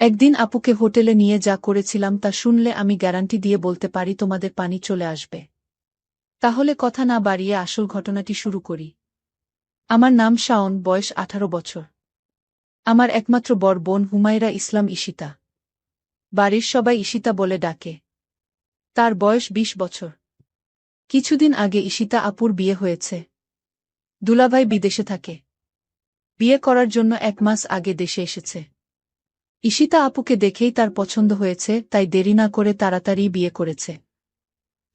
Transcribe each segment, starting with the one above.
একদিন আপুকে হোটেলে নিয়ে যা করেছিলাম তা শুনলে আমি গ্যারান্টি দিয়ে বলতে পারি তোমাদের পানি চলে আসবে। তাহলে কথা না বাড়িয়ে আসল ঘটনাটি শুরু করি। আমার নাম শাওন, বয়স 18 বছর। আমার একমাত্র বড় বোন হুমায়রা ইসলাম ঈশিতা। বাড়ির সবাই ঈশিতা বলে ডাকে। তার বয়স 20 বছর। কিছুদিন আগে ঈশিতা আপুর বিয়ে হয়েছে। দুলাভাই বিদেশে থাকে। বিয়ে করার জন্য 1 মাস আগে দেশে এসেছে। ঈশিতা আপুকে দেখেই তার পছন্দ হয়েছে, তাই দেরি না করে তাড়াতাড়ি বিয়ে করেছে।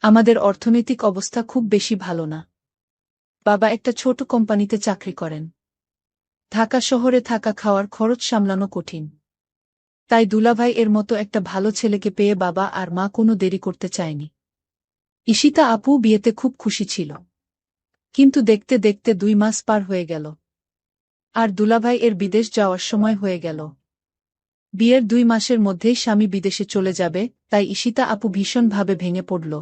আমাদের অর্থনৈতিক অবস্থা খুব বেশি ভালো না। বাবা একটা ছোট কোম্পানিতে চাকরি করেন। ঢাকা শহরে থাকা খাওয়ার খরচ সামলানো কঠিন। তাই দুলাভাই এর মতো একটা ভালো ছেলেকে পেয়ে বাবা আর মা কোনো দেরি করতে চায়নি। ঈশিতা আপু বিয়েতে খুব খুশি ছিল। কিন্তু দেখতে দেখতে 2 মাস পার হয়ে গেল। আর দুলাভাই এর বিদেশ যাওয়ার সময় হয়ে গেল। বিয়ের 2 মাসের মধ্যেই স্বামী বিদেশে চলে যাবে, তাই ঈশিতা আপু ভীষণভাবে ভেঙে পড়ল।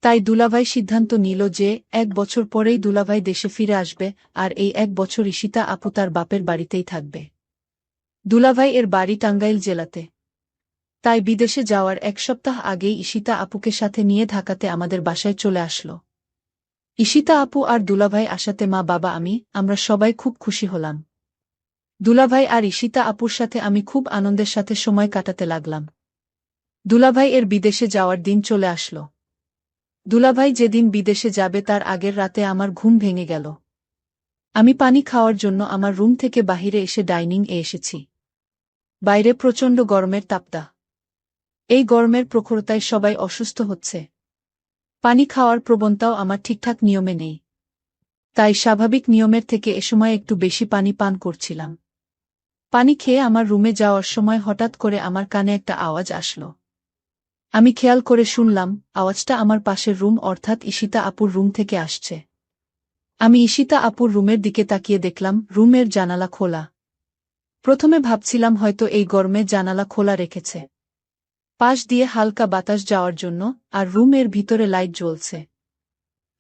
তাই দুলাভাই সিদ্ধান্ত নিল যে 1 বছর পরেই দুলাভাই দেশে ফিরে আসবে, আর এই 1 বছর ঈশিতা আপু তার বাপের বাড়িতেই থাকবে। দুলাভাই এর বাড়ি টাঙ্গাইল জেলাতে। তাই বিদেশে যাওয়ার 1 সপ্তাহ আগেই ঈশিতা আপুকে সাথে নিয়ে ঢাকাতে আমাদের বাসায় চলে আসলো। ঈশিতা আপু আর দুলাভাই আসাতে মা বাবা আমরা সবাই খুব খুশি হলাম। দুলাভাই আর ঈশিতা আপুর সাথে আমি খুব আনন্দের সাথে সময় কাটাতে লাগলাম। দুলাভাই এর বিদেশে যাওয়ার দিন চলে আসলো। দুলাভাই যেদিন বিদেশে যাবে তার আগের রাতে আমার ঘুম ভেঙে গেল। আমি পানি খাওয়ার জন্য আমার রুম থেকে বাহিরে এসে ডাইনিং এ এসেছি। বাইরে প্রচণ্ড গরমের তাপদা। এই গরমের প্রখরতায় সবাই অসুস্থ হচ্ছে। পানি খাওয়ার প্রবণতাও আমার ঠিকঠাক নিয়মে নেই। তাই স্বাভাবিক নিয়মের থেকে এ সময় একটু বেশি পানি পান করছিলাম। পানি খেয়ে আমার রুমে যাওয়ার সময় হঠাৎ করে আমার কানে একটা আওয়াজ আসলো। আমি খেয়াল করে শুনলাম, আওয়াজটা আমার পাশের রুম অর্থাৎ ঈশিতা আপুর রুম থেকে আসছে। আমি ঈশিতা আপুর রুমের দিকে তাকিয়ে দেখলাম রুমের জানালা খোলা। প্রথমে ভাবছিলাম হয়তো এই গরমে জানালা খোলা রেখেছে। পাশ দিয়ে হালকা বাতাস যাওয়ার জন্য, আর রুমের ভিতরে লাইট জ্বলছে।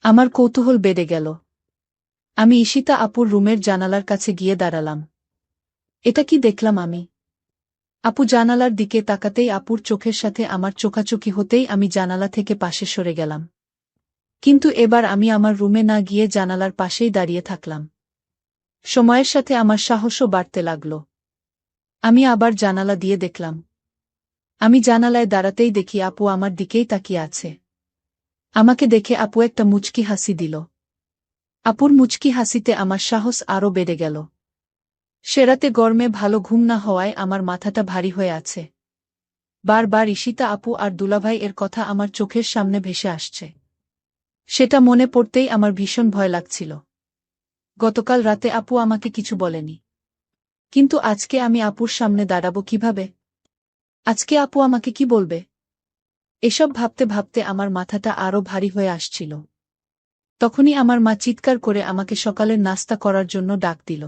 আমার কৌতূহল বেড়ে গেল। আমি ঈশিতা আপুর রুমের জানালার কাছে গিয়ে দাঁড়ালাম। এটা কি দেখলাম আমি? আপু জানালার দিকে তাকাতেই আপুর চোখের সাথে আমার চোখাচোখি হতেই আমি জানালা থেকে পাশে সরে গেলাম। কিন্তু এবার আমি আমার রুমে না গিয়ে জানালার পাশেই দাঁড়িয়ে থাকলাম। সময়ের সাথে আমার সাহসও বাড়তে লাগল। আমি আবার জানালা দিয়ে দেখলাম। আমি জানালায় দাঁড়াতেই দেখি আপু আমার দিকেই তাকিয়ে আছে। আমাকে দেখে আপু একটা মুচকি হাসি দিল। আপুর মুচকি হাসিতে আমার সাহস আরও বেড়ে গেল। সে রাতে গরমে ভালো ঘুম না হওয়ায় আমার মাথাটা ভারী হয়ে আছে। বারবার ঈশিতা আপু আর দুলাভাই এর কথা আমার চোখের সামনে ভেসে আসছে। সেটা মনে পড়তেই আমার ভীষণ ভয় লাগছিল। গতকাল রাতে আপু আমাকে কিছু বলেনি। কিন্তু আজকে আমি আপুর সামনে দাঁড়াবো কিভাবে? আজকে আপু আমাকে কি বলবে? এসব ভাবতে ভাবতে আমার মাথাটা আরও ভারী হয়ে আসছিল। তখনই আমার মা চিৎকার করে আমাকে সকালের নাস্তা করার জন্য ডাক দিল।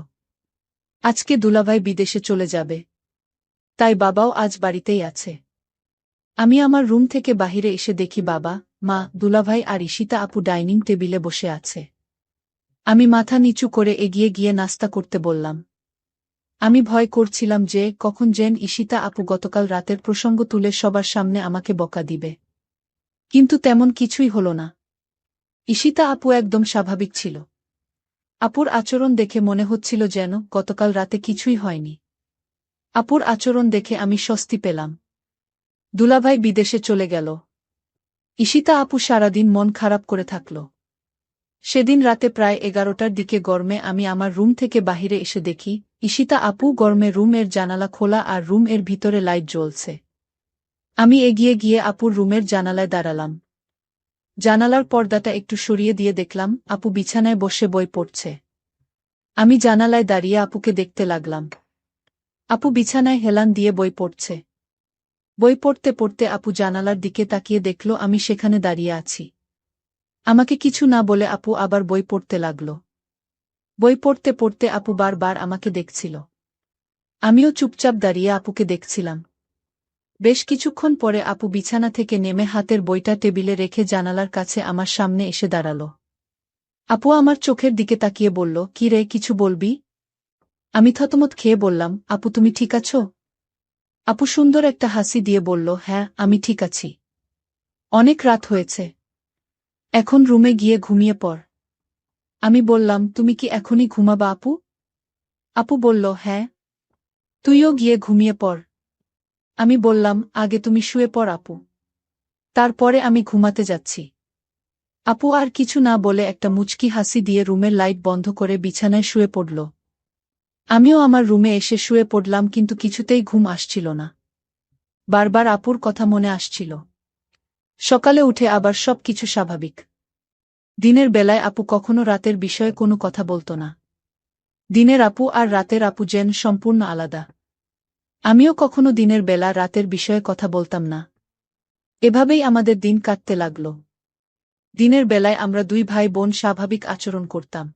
আজকে দুলাভাই বিদেশে চলে যাবে। তাই বাবাও আজ বাড়িতেই আছে। আমি আমার রুম থেকে বাহিরে এসে দেখি বাবা, মা, দুলাভাই আর ঈশিতা আপু ডাইনিং টেবিলে বসে আছে। আমি মাথা নিচু করে এগিয়ে গিয়ে নাস্তা করতে বললাম। আমি ভয় করছিলাম যে কখন যেন ঈশিতা আপু গতকাল রাতের প্রসঙ্গ তুলে সবার সামনে আমাকে বকা দিবে। কিন্তু তেমন কিছুই হলো না। ঈশিতা আপু একদম স্বাভাবিক ছিল। আপুর আচরণ দেখে মনে হচ্ছিল যেন গতকাল রাতে কিছুই হয়নি। আপুর আচরণ দেখে আমি স্বস্তি পেলাম। দুলাভাই বিদেশে চলে গেল। ঈশিতা আপু সারাদিন মন খারাপ করে থাকল। সেদিন রাতে প্রায় 11টার দিকে গরমে আমি আমার রুম থেকে বাহিরে এসে দেখি ঈশিতা আপু গরমে রুমের জানালা খোলা আর রুম এর ভিতরে লাইট জ্বলছে। আমি এগিয়ে গিয়ে আপুর রুমের জানালায় দাঁড়ালাম। জানালার পর্দাটা একটু সরিয়ে দিয়ে দেখলাম আপু বিছানায় বসে বই পড়ছে। আমি জানালায় দাঁড়িয়ে আপুকে দেখতে লাগলাম। আপু বিছানায় হেলান দিয়ে বই পড়ছে। বই পড়তে পড়তে আপু জানালার দিকে তাকিয়ে দেখল আমি সেখানে দাঁড়িয়ে আছি। আমাকে কিছু না বলে আপু আবার বই পড়তে লাগল। বই পড়তে পড়তে আপু বারবার আমাকে দেখছিল। আমিও চুপচাপ দাঁড়িয়ে আপুকে দেখছিলাম। বেশ কিছুক্ষণ পরে আপু বিছানা থেকে নেমে হাতের বইটা টেবিলে রেখে জানালার কাছে আমার সামনে এসে দাঁড়াল। আপু আমার চোখের দিকে তাকিয়ে বলল, কি রে, কিছু বলবি? আমি থতমত খেয়ে বললাম, আপু তুমি ঠিক আছো? আপু সুন্দর একটা হাসি দিয়ে বলল, হ্যাঁ আমি ঠিক আছি। অনেক রাত হয়েছে, এখন রুমে গিয়ে ঘুমিয়ে পড়। আমি বললাম, তুমি কি এখনই ঘুমাবা আপু? আপু বলল, হ্যাঁ। তুইও গিয়ে ঘুমিয়ে পড়। আমি বললাম, আগে তুমি শুয়ে পড় আপু, তারপরে আমি ঘুমাতে যাচ্ছি। আপু আর কিছু না বলে একটা মুচকি হাসি দিয়ে রুমের লাইট বন্ধ করে বিছানায় শুয়ে পড়ল। আমিও আমার রুমে এসে শুয়ে পড়লাম, কিন্তু কিছুতেই ঘুম আসছিল না। বারবার আপুর কথা মনে আসছিল। সকালে উঠে আবার সব কিছু স্বাভাবিক। দিনের বেলায় আপু কখনো রাতের বিষয়ে কোনো কথা বলতো না। দিনের আপু আর রাতের আপু যেন সম্পূর্ণ আলাদা। আমিও কখনো দিনের বেলা রাতের বিষয়ে কথা বলতাম না। এভাবেই আমাদের দিন কাটতে লাগল। দিনের বেলায় আমরা দুই ভাই বোন স্বাভাবিক আচরণ করতাম।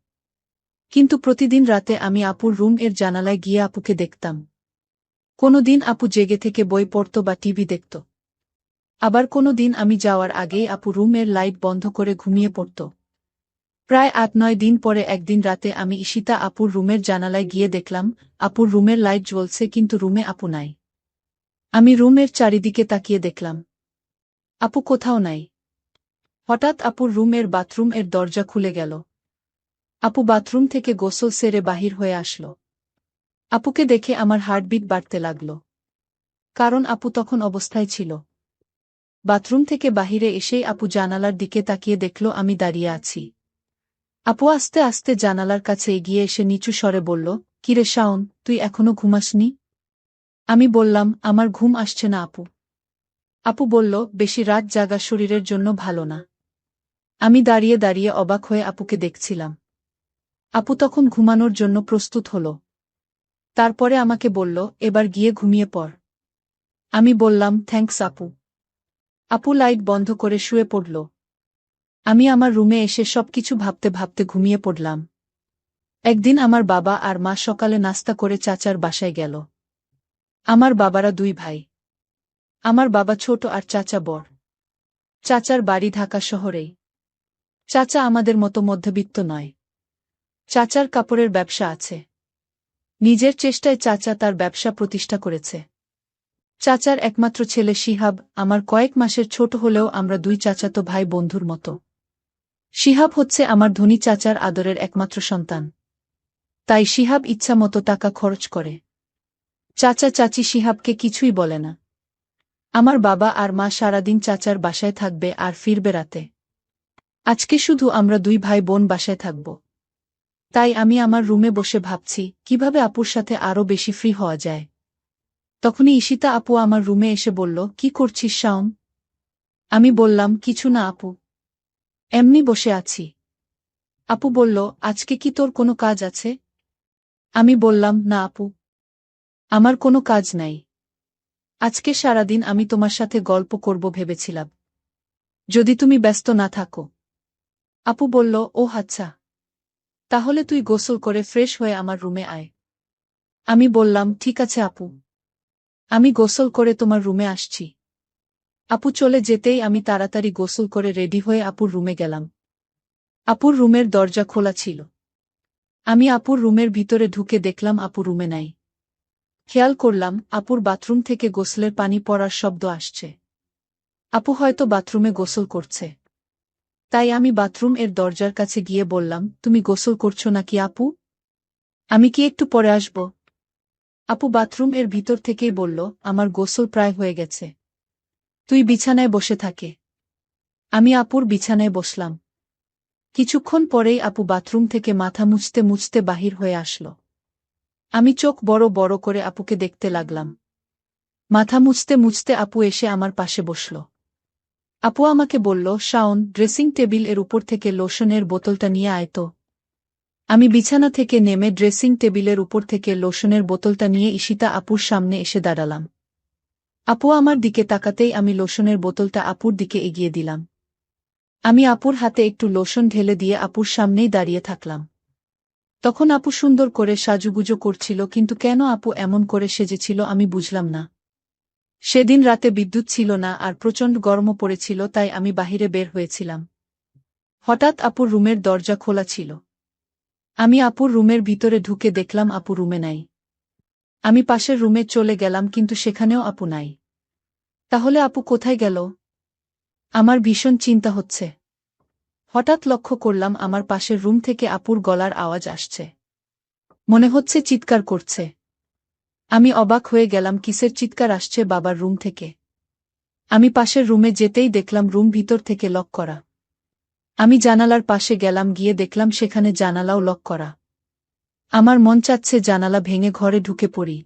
কিন্তু প্রতিদিন রাতে আমি আপুর রুম এর জানালায় গিয়ে আপুকে দেখতাম। কোনো দিন আপু জেগে থেকে বই পড়ত বা টিভি দেখত। আবার কোনো দিন আমি যাওয়ার আগেই আপু রুমের লাইট বন্ধ করে ঘুমিয়ে পড়ত। প্রায় ৮-৯ দিন পরে একদিন রাতে আমি ঈশিতা আপুর রুমের জানালায় গিয়ে দেখলাম, আপুর রুমের লাইট জ্বলছে কিন্তু রুমে আপু নাই। আমি রুমের চারিদিকে তাকিয়ে দেখলাম, আপু কোথাও নাই। হঠাৎ আপুর রুমের বাথরুম এর দরজা খুলে গেল। আপু বাথরুম থেকে গোসল সেরে বাহির হয়ে আসল। আপুকে দেখে আমার হার্টবিট বাড়তে লাগল, কারণ আপু তখন অবস্থায় ছিল। বাথরুম থেকে বাহিরে এসেই আপু জানালার দিকে তাকিয়ে দেখল আমি দাঁড়িয়ে আছি। আপু আস্তে আস্তে জানালার কাছে এগিয়ে এসে নিচু স্বরে বলল, কিরে শাওন, তুই এখনো ঘুমাসনি? আমি বললাম, আমার ঘুম আসছে না আপু। আপু বলল, বেশি রাত জাগা শরীরের জন্য ভালো না। আমি দাঁড়িয়ে দাঁড়িয়ে অবাক হয়ে আপুকে দেখছিলাম। আপু তখন ঘুমানোর জন্য প্রস্তুত হল। তারপরে আমাকে বলল, এবার গিয়ে ঘুমিয়ে পড়। আমি বললাম, থ্যাঙ্কস আপু। আপু লাইট বন্ধ করে শুয়ে পড়ল। আমি আমার রুমে এসে সবকিছু ভাবতে ভাবতে ঘুমিয়ে পড়লাম। একদিন আমার বাবা আর মা সকালে নাস্তা করে চাচার বাসায় গেল। আমার বাবারা দুই ভাই। আমার বাবা ছোট আর চাচা বড়। চাচার বাড়ি ঢাকা শহরেই। চাচা আমাদের মতো মধ্যবিত্ত নয়। চাচার কাপড়ের ব্যবসা আছে। নিজের চেষ্টায় চাচা তার ব্যবসা প্রতিষ্ঠা করেছে। চাচার একমাত্র ছেলে শিহাব আমার কয়েক মাসের ছোট হলেও আমরা দুই চাচাতো ভাই বন্ধুর মতো। শিহাব হচ্ছে আমার ধনী চাচার আদরের একমাত্র সন্তান। তাই শিহাব ইচ্ছা মতো টাকা খরচ করে। চাচা চাচি শিহাবকে কিছুই বলে না। আমার বাবা আর মা সারাদিন চাচার বাসায় থাকবে আর ফিরবে রাতে। আজকে শুধু আমরা দুই ভাই বোন বাসায় থাকব। তাই আমি আমার রুমে বসে ভাবছি, কিভাবে আপুর সাথে আরও বেশি ফ্রি হওয়া যায়। তখনই ঈশিতা আপু আমার রুমে এসে বলল, কি করছিস শাওন? আমি বললাম, কিছু না আপু, এমনি বসে আছি। আপু বলল, আজকে কি তোর কোনো কাজ আছে? আমি বললাম, না আপু, আমার কোনো কাজ নাই। আজকে সারাদিন আমি তোমার সাথে গল্প করব ভেবেছিলাম, যদি তুমি ব্যস্ত না থাকো। আপু বলল, ও আচ্ছা, তাহলে তুই গোসল করে ফ্রেশ হয়ে আমার রুমে আয়। আমি বললাম, ঠিক আছে আপু, আমি গোসল করে তোমার রুমে আসছি। আপু চলে যেতেই আমি তাড়াতাড়ি গোসল করে রেডি হয়ে আপুর রুমে গেলাম। আপুর রুমের দরজা খোলা ছিল। আমি আপুর রুমের ভিতরে ঢুকে দেখলাম আপু রুমে নাই। খেয়াল করলাম আপুর বাথরুম থেকে গোসলের পানি পড়ার শব্দ আসছে। আপু হয়তো বাথরুমে গোসল করছে। তাই আমি বাথরুম এর দরজার কাছে গিয়ে বললাম, তুমি গোসল করছো নাকি আপু? আমি কি একটু পরে আসব? আপু বাথরুম এর ভিতর থেকেই বলল, আমার গোসল প্রায় হয়ে গেছে, তুই বিছানায় বসে থাকে। আমি আপুর বিছানায় বসলাম। কিছুক্ষণ পরেই আপু বাথরুম থেকে মাথা মুছতে মুছতে বাহির হয়ে আসলো। আমি চোখ বড় বড় করে আপুকে দেখতে লাগলাম। মাথা মুছতে মুছতে আপু এসে আমার পাশে বসল। আপু আমাকে বলল, শাওন, ড্রেসিং টেবিল এর উপর থেকে লোশনের বোতলটা নিয়ে আয় তো। আমি বিছানা থেকে নেমে ড্রেসিং টেবিলের উপর থেকে লোশনের বোতলটা নিয়ে ঈশিতা আপুর সামনে এসে দাঁড়ালাম। আপু আমার দিকে তাকাতেই আমি লোশনের বোতলটা আপুর দিকে এগিয়ে দিলাম। আমি আপুর হাতে একটু লোশন ঢেলে দিয়ে আপুর সামনেই দাঁড়িয়ে থাকলাম। তখন আপু সুন্দর করে সাজুগুজো করছিল, কিন্তু কেন আপু এমন করে সেজেছিল আমি বুঝলাম না। সেদিন রাতে বিদ্যুৎ ছিল না আর প্রচণ্ড গরমও পড়েছিল, তাই আমি বাহিরে বের হয়েছিলাম। হঠাৎ আপুর রুমের দরজা খোলা ছিল। আমি আপুর রুমের ভিতরে ঢুকে দেখলাম আপু রুমে নাই। আমি পাশের রুমে চলে গেলাম কিন্তু সেখানেও আপু নাই। তাহলে আপু কোথায় গেল? আমার ভীষণ চিন্তা হচ্ছে। হঠাৎ লক্ষ্য করলাম আমার পাশের রুম থেকে আপুর গলার আওয়াজ আসছে। মনে হচ্ছে চিৎকার করছে। আমি অবাক হয়ে গেলাম, কিসের চিৎকার আসছে বাবার রুম থেকে। আমি পাশের রুমে যেতেই দেখলাম রুম ভিতর থেকে লক করা। আমি জানালার পাশে গেলাম, গিয়ে দেখলাম সেখানে জানালাও লক করা। আমার মন চাচ্ছে জানালা ভেঙে ঘরে ঢুকে পড়ি।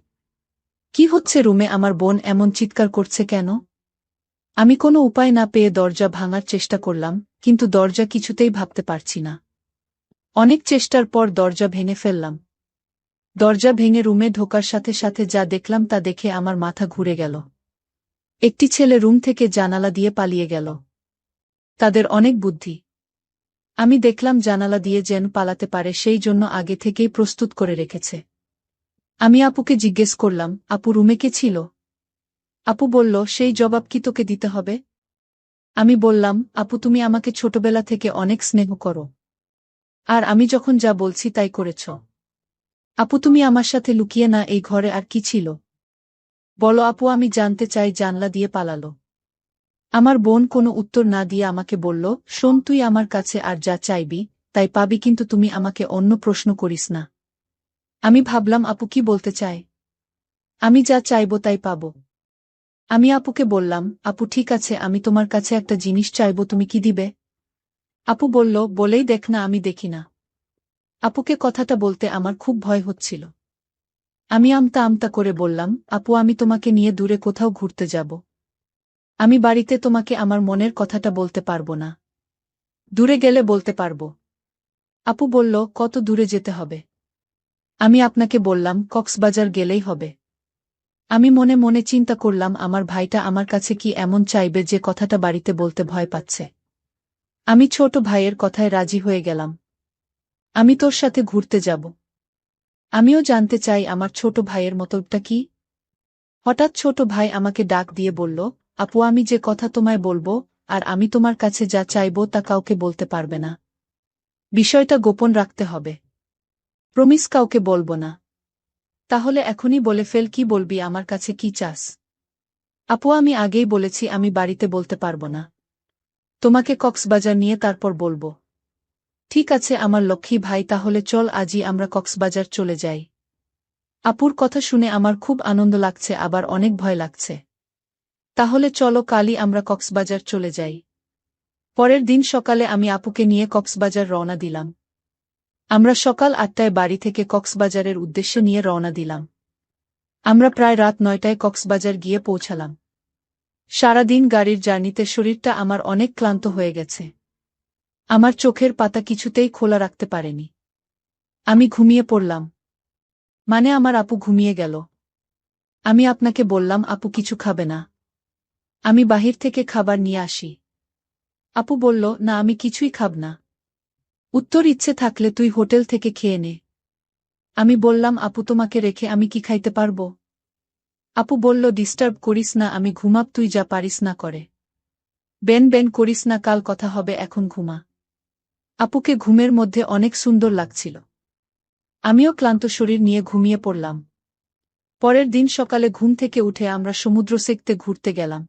কি হচ্ছে রুমে? আমার বোন এমন চিৎকার করছে কেন? আমি কোনো উপায় না পেয়ে দরজা ভাঙার চেষ্টা করলাম, কিন্তু দরজা কিছুতেই ভাবতে পারছি না। অনেক চেষ্টার পর দরজা ভেঙে ফেললাম। দরজা ভেঙে রুমে ঢোকার সাথে সাথে যা দেখলাম তা দেখে আমার মাথা ঘুরে গেল। একটি ছেলে রুম থেকে জানালা দিয়ে পালিয়ে গেল। তাদের অনেক বুদ্ধি। আমি দেখলাম জানালা দিয়ে যেন পালাতে পারে সেই জন্য আগে থেকেই প্রস্তুত করে রেখেছে। আমি আপুকে জিজ্ঞেস করলাম, আপু রুমে কে ছিল? আপু বলল, সেই জবাব কি তোকে দিতে হবে? আমি বললাম, আপু তুমি আমাকে ছোটবেলা থেকে অনেক স্নেহ করো। আর আমি যখন যা বলছি তাই করেছ। আপু তুমি আমার সাথে লুকিয়ে না, এই ঘরে আর কি ছিল? বলো আপু, আমি জানতে চাই। জানলা দিয়ে পালালো। আমার বোন কোনো উত্তর না দিয়ে আমাকে বলল, শোন, তুই আমার কাছে আর যা চাইবি তাই পাবি, কিন্তু তুমি আমাকে অন্য প্রশ্ন করিস না। আমি ভাবলাম আপু কি বলতে চায়। আমি যা চাইব তাই পাব। আমি আপুকে বললাম, আপু ঠিক আছে, আমি তোমার কাছে একটা জিনিস চাইব, তুমি কি দিবে? আপু বলল, বলেই দেখ না, আমি দেখি না। আপুকে কথাটা বলতে আমার খুব ভয় হচ্ছিল। আমি আমতা আমতা করে বললাম, আপু আমি তোমাকে নিয়ে দূরে কোথাও ঘুরতে যাব। আমি বাড়িতে তোমাকে আমার মনের কথাটা বলতে পারবো না। দূরে গেলে বলতে পারবো। আপু বলল, কত দূরে যেতে হবে? আমি আপনাকে বললাম, কক্সবাজার গেলেই হবে। আমি মনে মনে চিন্তা করলাম, আমার ভাইটা আমার কাছে কি এমন চাইবে যে কথাটা বাড়িতে বলতে ভয় পাচ্ছে। আমি ছোট ভাইয়ের কথায় রাজি হয়ে গেলাম। আমি তোর সাথে ঘুরতে যাব। আমিও জানতে চাই আমার ছোট ভাইয়ের মতটা কি। হঠাৎ ছোট ভাই আমাকে ডাক দিয়ে বলল, আপু আমি যে কথা তোমায় বলবো আর আমি তোমার কাছে যা চাইবো তা কাউকে বলতে পারবে না। বিষয়টা গোপন রাখতে হবে। প্রমিস কাউকে বলবো না। তাহলে এখনই বলে ফেল, কি বলবি, আমার কাছে কি চাস? আপু আমি আগেই বলেছি আমি বাড়িতে বলতে পারবো না। তোমাকে কক্সবাজার নিয়ে তারপর বলবো। ঠিক আছে আমার লক্ষ্মী ভাই, তাহলে চল আজই আমরা কক্সবাজার চলে যাই। আপুর কথা শুনে আমার খুব আনন্দ লাগছে, আবার অনেক ভয় লাগছে। তাহলে চলো কালই আমরা কক্সবাজার চলে যাই। পরের দিন সকালে আমি আপুকে নিয়ে কক্সবাজার রওনা দিলাম। আমরা সকাল ৮টায় বাড়ি থেকে কক্সবাজারের উদ্দেশ্যে নিয়ে রওনা দিলাম। আমরা প্রায় রাত ৯টায় কক্সবাজার গিয়ে পৌঁছালাম। সারাদিন গাড়ির জার্নিতে শরীরটা আমার অনেক ক্লান্ত হয়ে গেছে। আমার চোখের পাতা কিছুতেই খোলা রাখতে পারেনি। আমি ঘুমিয়ে পড়লাম। মানে আমার আপু ঘুমিয়ে গেল। আমি আপনাকে বললাম, আপু কিছু খাবে না? আমি বাহির থেকে খাবার নিয়ে আসি। আপু বলল, না আমি কিছুই খাব না। উত্তর, ইচ্ছে থাকলে তুই হোটেল থেকে খেয়ে নে। আমি বললাম, আপু তোমাকে রেখে আমি কি খাইতে পারবো? আপু বলল, ডিস্টার্ব করিস না, আমি ঘুমাব, তুই যা পারিস না করে। বেন বেন করিস না, কাল কথা হবে, এখন ঘুমা। আপুকে ঘুমের মধ্যে অনেক সুন্দর লাগছিল। আমিও ক্লান্ত শরীর নিয়ে ঘুমিয়ে পড়লাম। পরের দিন সকালে ঘুম থেকে উঠে আমরা সমুদ্র সেকতে ঘুরতে গেলাম।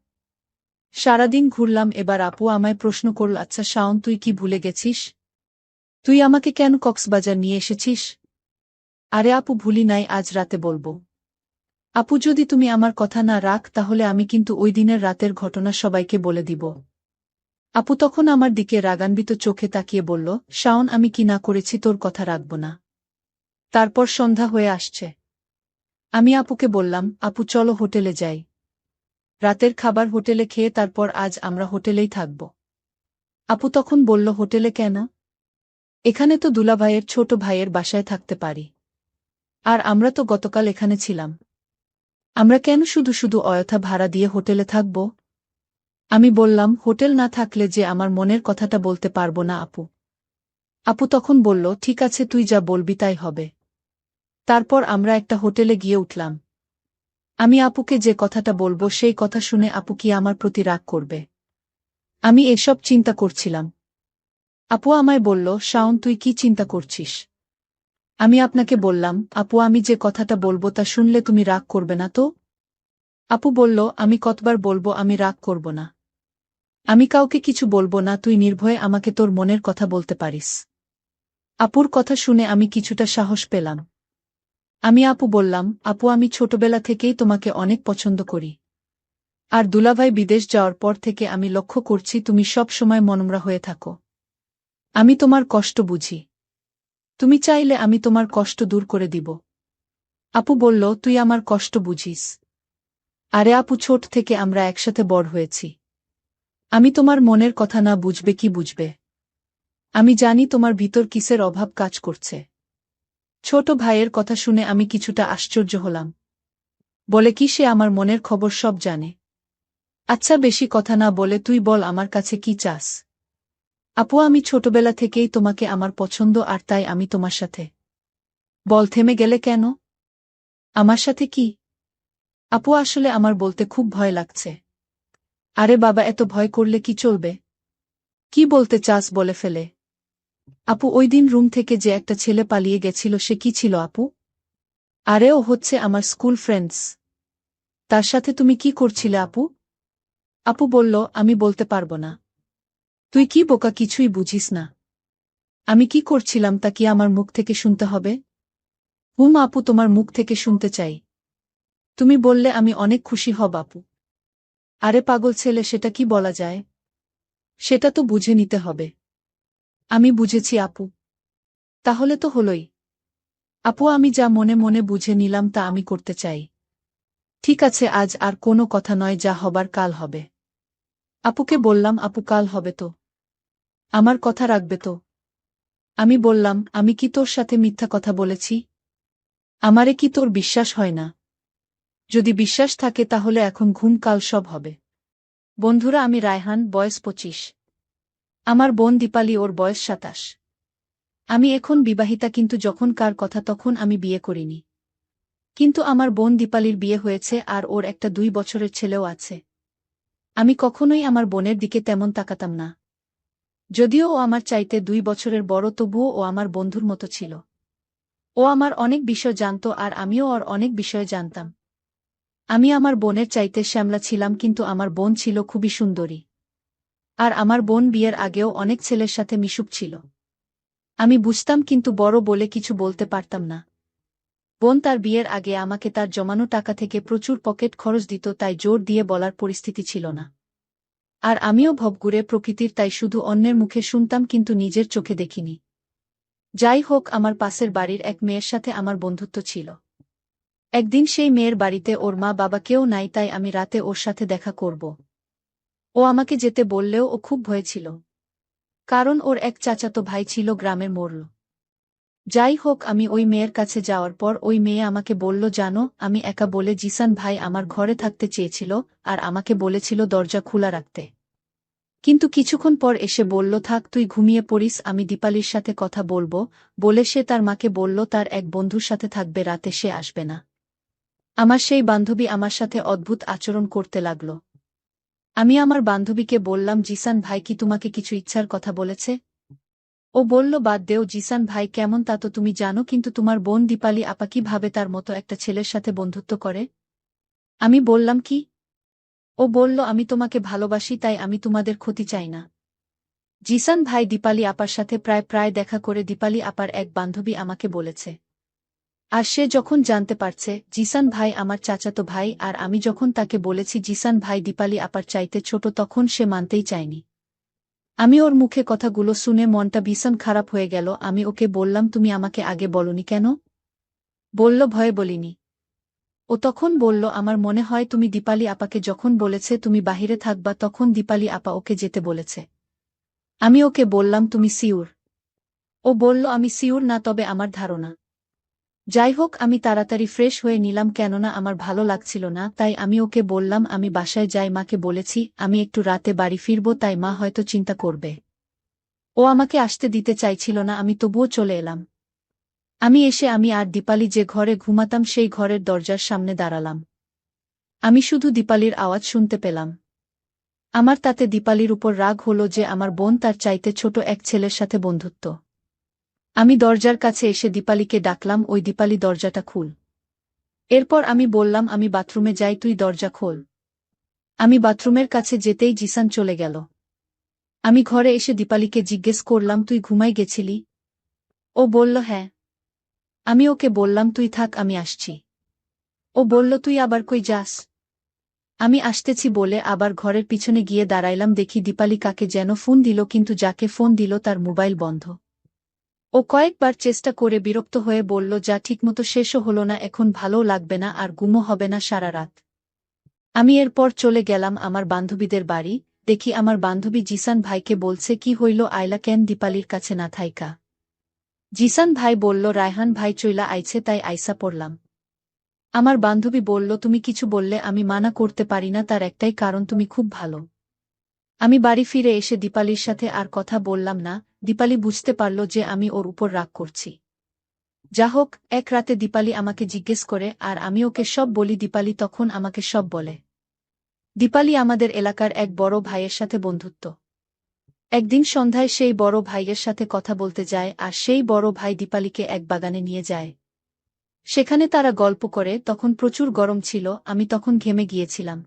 সারাদিন ঘুরলাম। এবার আপু আমায় প্রশ্ন করল, আচ্ছা শাওন, তুই কি ভুলে গেছিস? তুই আমাকে কেন কক্সবাজার নিয়ে এসেছিস? আরে আপু ভুলি নাই, আজ রাতে বলবো। আপু যদি তুমি আমার কথা না রাখ তাহলে আমি কিন্তু ওই দিনের রাতের ঘটনা সবাইকে বলে দিব। আপু তখন আমার দিকে রাগান্বিত চোখে তাকিয়ে বলল, শাওন আমি কি না করেছি তোর কথা রাখব না? তারপর সন্ধ্যা হয়ে আসছে। আমি আপুকে বললাম, আপু চলো হোটেলে যাই। রাতের খাবার হোটেলে খেয়ে তারপর আজ আমরা হোটেলেই থাকব। আপু তখন বলল, হোটেলে কেন? এখানে তো দুলাভাইয়ের ছোট ভাইয়ের বাসায় থাকতে পারি। আর আমরা তো গতকাল এখানে ছিলাম। আমরা কেন শুধু শুধু অযথা ভাড়া দিয়ে হোটেলে থাকব? আমি বললাম, হোটেল না থাকলে যে আমার মনের কথাটা বলতে পারবো না আপু। আপু তখন বলল, ঠিক আছে তুই যা বলবি তাই হবে। তারপর আমরা একটা হোটেলে গিয়ে উঠলাম। আমি আপুকে যে কথাটা বলবো সেই কথা শুনে আপু কি আমার প্রতি রাগ করবে? আমি এসব চিন্তা করছিলাম। আপু আমায় বলল, শাওন তুই কি চিন্তা করছিস? আমি আপনাকে বললাম, আপু আমি যে কথাটা বলবো তা শুনলে তুমি রাগ করবে না তো? আপু বলল, আমি কতবার বলবো আমি রাগ করব না। আমি কাউকে কিছু বলবো না, তুই নির্ভয়ে আমাকে তোর মনের কথা বলতে পারিস। আপুর কথা শুনে আমি কিছুটা সাহস পেলাম। আমি আপু বললাম, আপু আমি ছোটবেলা থেকেই তোমাকে অনেক পছন্দ করি। আর দুলাভাই বিদেশ যাওয়ার পর থেকে আমি লক্ষ্য করছি তুমি সব সময় মনমরা হয়ে থাকো। আমি তোমার কষ্ট বুঝি। তুমি চাইলে আমি তোমার কষ্ট দূর করে দিব। আপু বলল, তুই আমার কষ্ট বুঝিস? আরে আপু, ছোট থেকে আমরা একসাথে বড় হয়েছি। আমি তোমার মনের কথা না বুঝবে কি বুঝবে? আমি জানি তোমার ভিতর কিসের অভাব কাজ করছে। ছোট ভাইয়ের কথা শুনে আমি কিছুটা আশ্চর্য হলাম। বলে কি সে আমার মনের খবর সব জানে? আচ্ছা বেশি কথা না বলে তুই বল আমার কাছে কি চাস? আপু আমি ছোটবেলা থেকেই তোমাকে আমার পছন্দ আর তাই আমি তোমার সাথে। বল থেমে গেলে কেন? আমার সাথে কি? আপু আসলে আমার বলতে খুব ভয় লাগছে। আরে বাবা, এত ভয় করলে কি চলবে? কি বলতে চাস বলে ফেলে। আপু ওই দিন রুম থেকে যে একটা ছেলে পালিয়ে গেছিল সে কি ছিল আপু? আরে ও হচ্ছে আমার স্কুল ফ্রেন্ডস। তার সাথে তুমি কি করছিলে আপু? আপু বলল, আমি বলতে পারবো না। তুই কি বোকা, কিছুই বুঝিস না? আমি কি করছিলাম তা কি আমার মুখ থেকে শুনতে হবে? আপু তোমার মুখ থেকে শুনতে চাই। তুমি বললে আমি অনেক খুশি হব আপু। আরে পাগল ছেলে, সেটা কি বলা যায়? সেটা তো বুঝে নিতে হবে। আমি বুঝেছি আপু। তাহলে তো হলোই। আপু আমি যা মনে মনে বুঝে নিলাম তা আমি করতে চাই। ঠিক আছে, আজ আর কোনো কথা নয়, যা হবার কাল হবে। আপুকে বললাম, আপু কাল হবে তো? আমার কথা রাখবে তো? আমি বললাম, আমি কি তোর সাথে মিথ্যা কথা বলেছি? আমারে কি তোর বিশ্বাস হয় না? যদি বিশ্বাস থাকে তাহলে এখন ঘুম, কাল সব হবে। বন্ধুরা আমি রায়হান, বয়স 25। আমার বোন দীপালি, ওর বয়স 27। আমি এখন বিবাহিতা, কিন্তু যখন কার কথা তখন আমি বিয়ে করিনি। কিন্তু আমার বোন দীপালির বিয়ে হয়েছে আর ওর একটা 2 বছরের ছেলেও আছে। আমি কখনোই আমার বোনের দিকে তেমন তাকাতাম না। যদিও ও আমার চাইতে 2 বছরের বড়, তবুও ও আমার বন্ধুর মতো ছিল। ও আমার অনেক বিষয় জানত আর আমিও ওর অনেক বিষয় জানতাম। আমি আমার বোনের চাইতে শ্যামলা ছিলাম, কিন্তু আমার বোন ছিল খুবই সুন্দরী। আর আমার বোন বিয়ের আগেও অনেক ছেলের সাথে মিশুক ছিল। আমি বুঝতাম, কিন্তু বড় বলে কিছু বলতে পারতাম না। বোন তার বিয়ের আগে আমাকে তার জমানো টাকা থেকে প্রচুর পকেট খরচ দিত, তাই জোর দিয়ে বলার পরিস্থিতি ছিল না। আর আমিও ভবঘুরে প্রকৃতির, তাই শুধু অন্যের মুখে শুনতাম কিন্তু নিজের চোখে দেখিনি। যাই হোক, আমার পাশের বাড়ির এক মেয়ের সাথে আমার বন্ধুত্ব ছিল। একদিন সেই মেয়ের বাড়িতে ওর মা বাবা কেউ নাই, তাই আমি রাতে ওর সাথে দেখা করব। ও আমাকে যেতে বললেও ও খুব ভয়ে ছিল। কারণ ওর এক চাচাতো ভাই ছিল গ্রামের মোড়ল। যাই হোক, আমি ওই মেয়ের কাছে যাওয়ার পর ওই মেয়ে আমাকে বলল, জানো আমি একা বলে জিসান ভাই আমার ঘরে থাকতে চেয়েছিল আর আমাকে বলেছিল দরজা খোলা রাখতে। কিন্তু কিছুক্ষণ পর এসে বলল, থাক তুই ঘুমিয়ে পড়িস, আমি দীপালির সাথে কথা বলবো। বলে সে তার মাকে বলল তার এক বন্ধুর সাথে থাকবে, রাতে সে আসবে না। আমার সেই বান্ধবী আমার সাথে অদ্ভুত আচরণ করতে লাগল। আমি আমার বান্ধবীকে বললাম, জিসান ভাই কি তোমাকে কিছু ইচ্ছার কথা বলেছে? ও বলল, বাদ দেও, জিসান ভাই কেমন তা তো তুমি জানো, কিন্তু তোমার বোন দীপালি আপা কিভাবে তার মতো একটা ছেলের সাথে বন্ধুত্ব করে? আমি বললাম, কি? ও বলল, আমি তোমাকে ভালোবাসি, তাই আমি তোমাদের ক্ষতি চাই না। জিসান ভাই দীপালি আপার সাথে প্রায় প্রায় দেখা করে, দীপালি আপার এক বান্ধবী আমাকে বলেছে। আর সে যখন জানতে পারছে জিসান ভাই আমার চাচাতো ভাই, আর আমি যখন তাকে বলেছি জিসান ভাই দীপালি আপার চাইতে ছোট, তখন সে মানতেই চায়নি। আমি ওর মুখে কথাগুলো শুনে মনটা ভীষণ খারাপ হয়ে গেল। আমি ওকে বললাম, তুমি আমাকে আগে বলনি কেন? বলল, ভয়ে বলিনি। ও তখন বলল, আমার মনে হয় তুমি দীপালি আপাকে যখন বলেছে তুমি বাহিরে থাকবা তখন দীপালি আপা ওকে যেতে বলেছে। আমি ওকে বললাম, তুমি সিউর? ও বলল, আমি সিউর না, তবে আমার ধারণা। যাই হোক, আমি তাড়াতাড়ি ফ্রেশ হয়ে নিলাম, কেননা আমার ভালো লাগছিল না। তাই আমি ওকে বললাম, আমি বাসায় যাই, মাকে বলেছি আমি একটু রাতে বাড়ি ফিরব, তাই মা হয়তো চিন্তা করবে। ও আমাকে আসতে দিতে চাইছিল না, আমি তবুও চলে এলাম। আমি এসে আমি আর দীপালি যে ঘরে ঘুমাতাম সেই ঘরের দরজার সামনে দাঁড়ালাম। আমি শুধু দীপালির আওয়াজ শুনতে পেলাম। আমার তাতে দীপালির উপর রাগ হলো যে আমার বোন তার চাইতে ছোট এক ছেলের সাথে বন্ধুত্ব আমি দরজার কাছে এসে দীপালিকে ডাকলাম, ওই দীপালি দরজাটা খুল। এরপর আমি বললাম আমি বাথরুমে যাই, তুই দরজা খোল। আমি বাথরুমের কাছে যেতেই জিসান চলে গেল। আমি ঘরে এসে দীপালিকে জিজ্ঞেস করলাম, তুই ঘুমাই গেছিলি? ও বলল হ্যাঁ। আমি ওকে বললাম তুই থাক, আমি আসছি। ও বলল তুই আবার কই যাস? আমি আসতেছি বলে আবার ঘরের পিছনে গিয়ে দাঁড়াইলাম, দেখি দীপালি কাকে যেন ফোন দিল, কিন্তু যাকে ফোন দিল তার মোবাইল বন্ধ। ও কয়েকবার চেষ্টা করে বিরক্ত হয়ে বলল, যা ঠিকমতো শেষও হলো না, এখন ভালোও লাগবে না আর ঘুমও হবে না সারা রাত। আমি এরপর চলে গেলাম আমার বান্ধবীদের বাড়ি। দেখি আমার বান্ধবী জিসান ভাইকে বলছে, কি হইল আইলা কেন দীপালির কাছে না থাইকা? জিসান ভাই বলল, রায়হান ভাই চইলা আইছে তাই আইসা পড়লাম। আমার বান্ধবী বলল, তুমি কিছু বললে আমি মানা করতে পারি না, তার একটাই কারণ তুমি খুব ভালো। আমি বাড়ি ফিরে এসে দীপালির সাথে আর কথা বললাম না। দীপালি বুঝতে পারল যে আমি ওর উপর রাগ করছি। যা হোক, এক রাতে দীপালি আমাকে জিজ্ঞেস করে আর আমি ওকে সব বলি। দীপালি তখন আমাকে সব বলে। দীপালি আমাদের এলাকার এক বড় ভাইয়ের সাথে বন্ধুত্ব। একদিন সন্ধ্যায় সেই বড় ভাইয়ের সাথে কথা বলতে যায় আর সেই বড় ভাই দীপালিকে এক বাগানে নিয়ে যায়। সেখানে তারা গল্প করে। তখন প্রচুর গরম ছিল, আমি তখন ঘেমে গিয়েছিলাম।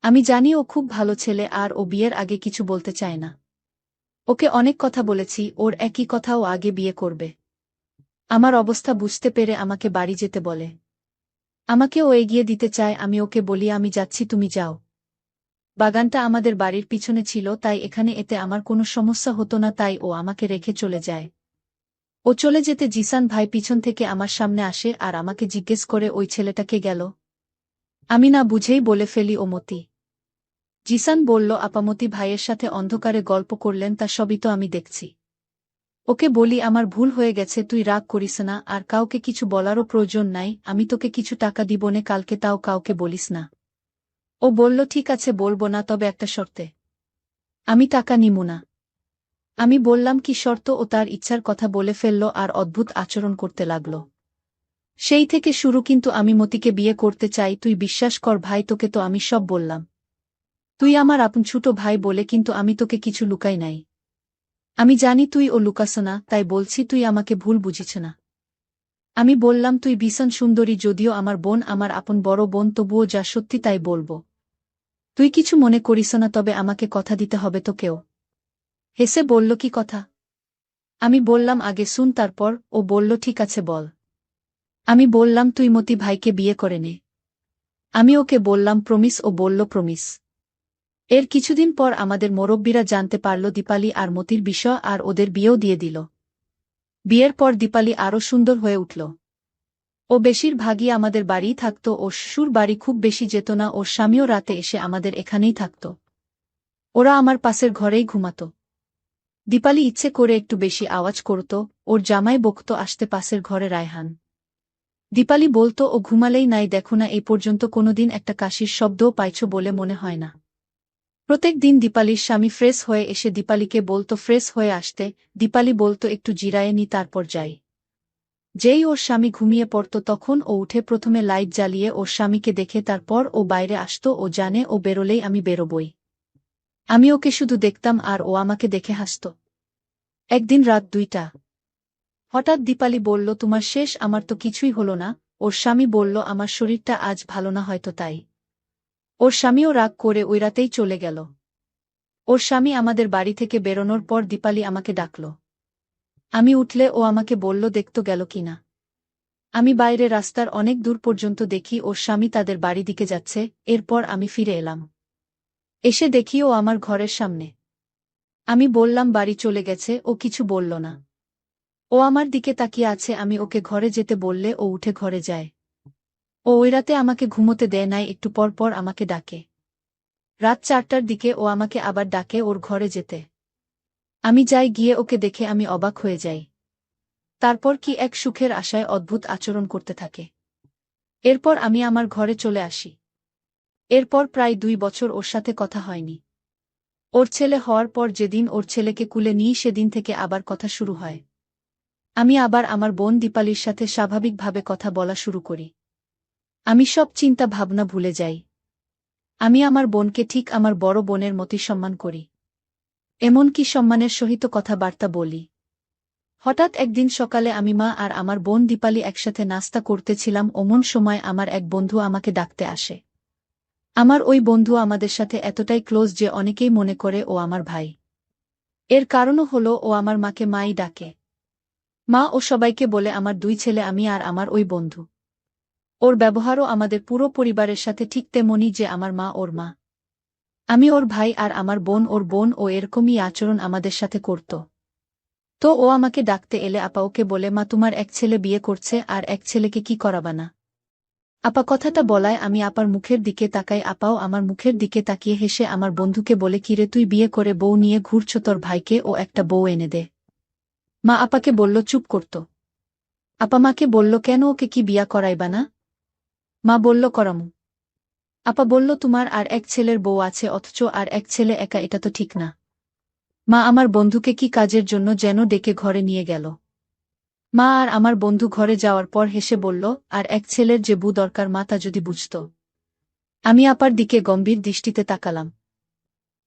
আমি জানি ও খুব ভালো ছেলে আর ও বিয়ের আগে কিছু বলতে চায় না। ওকে অনেক কথা বলেছি, ওর একই কথা, ও আগে বিয়ে করবে। আমার অবস্থা বুঝতে পেরে আমাকে বাড়ি যেতে বলে। আমাকে ও এগিয়ে দিতে চায়, আমি ওকে বলি আমি যাচ্ছি, তুমি যাও। বাগানটা আমাদের বাড়ির পিছনে ছিল, তাই এখানে এতে আমার কোনো সমস্যা হতো না, তাই ও আমাকে রেখে চলে যায়। ও চলে যেতে জিসান ভাই পিছন থেকে আমার সামনে আসে আর আমাকে জিজ্ঞেস করে, ওই ছেলেটাকে গেল? আমি না বুঝেই বলে ফেলি, ও মতি। জিসান বলল, আপামতি ভাইয়ের সাথে অন্ধকারে গল্প করলেন, তা সবই তো আমি দেখছি। ওকে বলি, আমার ভুল হয়ে গেছে, তুই রাগ করিস না আর কাউকে কিছু বলারও প্রয়োজন নাই, আমি তোকে কিছু টাকা দিবনে কালকে, তাও কাউকে বলিস না। ও বলল, ঠিক আছে বলবো না, তবে একটা শর্তে। আমি টাকা নিমু না। আমি বললাম, কি শর্ত? ও তার ইচ্ছার কথা বলে ফেলল আর অদ্ভুত আচরণ করতে লাগল। সেই থেকে শুরু, কিন্তু আমি মতিকে বিয়ে করতে চাই। তুই বিশ্বাস কর ভাই, তোকে তো আমি সব বললাম। তুই আমার আপন ছোট ভাই বলে, কিন্তু আমি তোকে কিছু লুকাই নাই। আমি জানি তুই ও লুকাস না, তাই বলছি তুই আমাকে ভুল বুঝিস না। আমি বললাম, তুই ভীষণ সুন্দরী, যদিও আমার বোন, আমার আপন বড় বোন, তবুও যা সত্যি তাই বলবো। তুই কিছু মনে করিস না, তবে আমাকে কথা দিতে হবে তোকেও। হেসে বলল, কি কথা? আমি বললাম, আগে শুন তারপর। ও বলল, ঠিক আছে বল। আমি বললাম, তুই মতি ভাইকে বিয়ে করে নে। আমি ওকে বললাম, প্রমিস? ও বলল, প্রমিস। এর কিছুদিন পর আমাদের মুরব্বিরা জানতে পারল দীপালি আর মতির বিষয় আর ওদের বিয়েও দিয়ে দিল। বিয়ের পর দীপালি আরও সুন্দর হয়ে উঠল। ও বেশিরভাগই আমাদের বাড়িই থাকত, ওর শ্বশুর বাড়ি খুব বেশি যেত না, ওর স্বামীও রাতে এসে আমাদের এখানেই থাকত। ওরা আমার পাশের ঘরেই ঘুমাত। দীপালি ইচ্ছে করে একটু বেশি আওয়াজ করত, ওর জামাই বকত, আসতে পাশের ঘরে রায়হান। দীপালি বলতো, ও ঘুমালেই নাই, দেখো না এই পর্যন্ত কোনোদিন একটা কাশির শব্দও পাইছ বলে মনে হয় না। প্রত্যেক দিন দীপালির স্বামী ফ্রেশ হয়ে এসে দীপালিকে বলতো ফ্রেশ হয়ে আসতে। দীপালি বলতো, একটু জিরায়ে নি তারপর যাই। যেই ওর স্বামী ঘুমিয়ে পড়ত তখন ও উঠে প্রথমে লাইট জ্বালিয়ে ওর স্বামীকে দেখে তারপর ও বাইরে আসত। ও জানে ও বেরোলেই আমি বেরোবই। আমি ওকে শুধু দেখতাম আর ও আমাকে দেখে হাসত। একদিন রাত 2টা হঠাৎ দীপালি বলল, তোমার শেষ, আমার তো কিছুই হলো না। ওর স্বামী বলল, আমার শরীরটা আজ ভালো না, হয়তো তাই। ওর স্বামীও রাগ করে ওই রাতেই চলে গেল। ওর স্বামী আমাদের বাড়ি থেকে বেরোনোর পর দীপালি আমাকে ডাকল। আমি উঠলে ও আমাকে বলল, দেখতো গেল কিনা। আমি বাইরে রাস্তার অনেক দূর পর্যন্ত দেখি ওর স্বামী তাদের বাড়ি দিকে যাচ্ছে। এরপর আমি ফিরে এলাম। এসে দেখি ও আমার ঘরের সামনে। আমি বললাম, বাড়ি চলে গেছে? ও কিছু বলল না। ও আমার দিকে তাকিয়ে আছে। আমি ওকে ঘরে যেতে বললে ও উঠে ঘরে যায়। ও ওই রাতে আমাকে ঘুমোতে দেয় নাই, একটু পর পর আমাকে ডাকে। রাত 4টার দিকে ও আমাকে আবার ডাকে ওর ঘরে যেতে। আমি যাই, গিয়ে ওকে দেখে আমি অবাক হয়ে যাই। তারপর কি এক সুখের আশায় অদ্ভুত আচরণ করতে থাকে। এরপর আমি আমার ঘরে চলে আসি। এরপর প্রায় 2 বছর ওর সাথে কথা হয়নি। ওর ছেলে হওয়ার পর যেদিন ওর ছেলেকে কুলে নিই, সেদিন থেকে আবার কথা শুরু হয়। আমি আবার আমার বোন দীপালির সাথে স্বাভাবিকভাবে কথা বলা শুরু করি। আমি সব চিন্তা ভাবনা ভুলে যাই। আমি আমার বোনকে ঠিক আমার বড় বোনের মতোই সম্মান করি। এমনকি সম্মানের সহিত কথাবার্তা বলি। হঠাৎ একদিন সকালে আমি মা আর আমার বোন দীপালি একসাথে নাস্তা করতেছিলাম, অমন সময় আমার এক বন্ধু আমাকে ডাকতে আসে। আমার ওই বন্ধু আমাদের সাথে এতটাই ক্লোজ যে অনেকেই মনে করে ও আমার ভাই। এর কারণও হলো ও আমার মাকে মাই ডাকে। মা ও সবাইকে বলে আমার দুই ছেলে আমি আর আমার ওই বন্ধু। ওর ব্যবহারও আমাদের পুরো পরিবারের সাথে ঠিক তেমনই যে আমার মা ওর মা, আমি ওর ভাই আর আমার বোন ওর বোন, ও এরকমই আচরণ আমাদের সাথে করত। তো ও আমাকে ডাকতে এলে আপা ওকে বলে, মা তোমার এক ছেলে বিয়ে করছে আর এক ছেলেকে কি করাবা না? আপা কথাটা বলায় আমি আপার মুখের দিকে তাকাই, আপাও আমার মুখের দিকে তাকিয়ে হেসে আমার বন্ধুকে বলে, কিরে তুই বিয়ে করে বউ নিয়ে ঘুরছ, তোর ভাইকে ও একটা বউ এনে দে। মা আপাকে বলল চুপ করত। আপা মাকে বলল, কেন ওকে কি বিয়া করাইবা না? মা বলল করামু। আপা বলল, তোমার আর এক ছেলের বউ আছে অথচ আর এক ছেলে একা, এটা তো ঠিক না। মা আমার বন্ধুকে কি কাজের জন্য যেন ডেকে ঘরে নিয়ে গেল। মা আর আমার বন্ধু ঘরে যাওয়ার পর হেসে বলল, আর এক ছেলের যে বউ দরকার মা তা যদি বুঝত। আমি আপার দিকে গম্ভীর দৃষ্টিতে তাকালাম।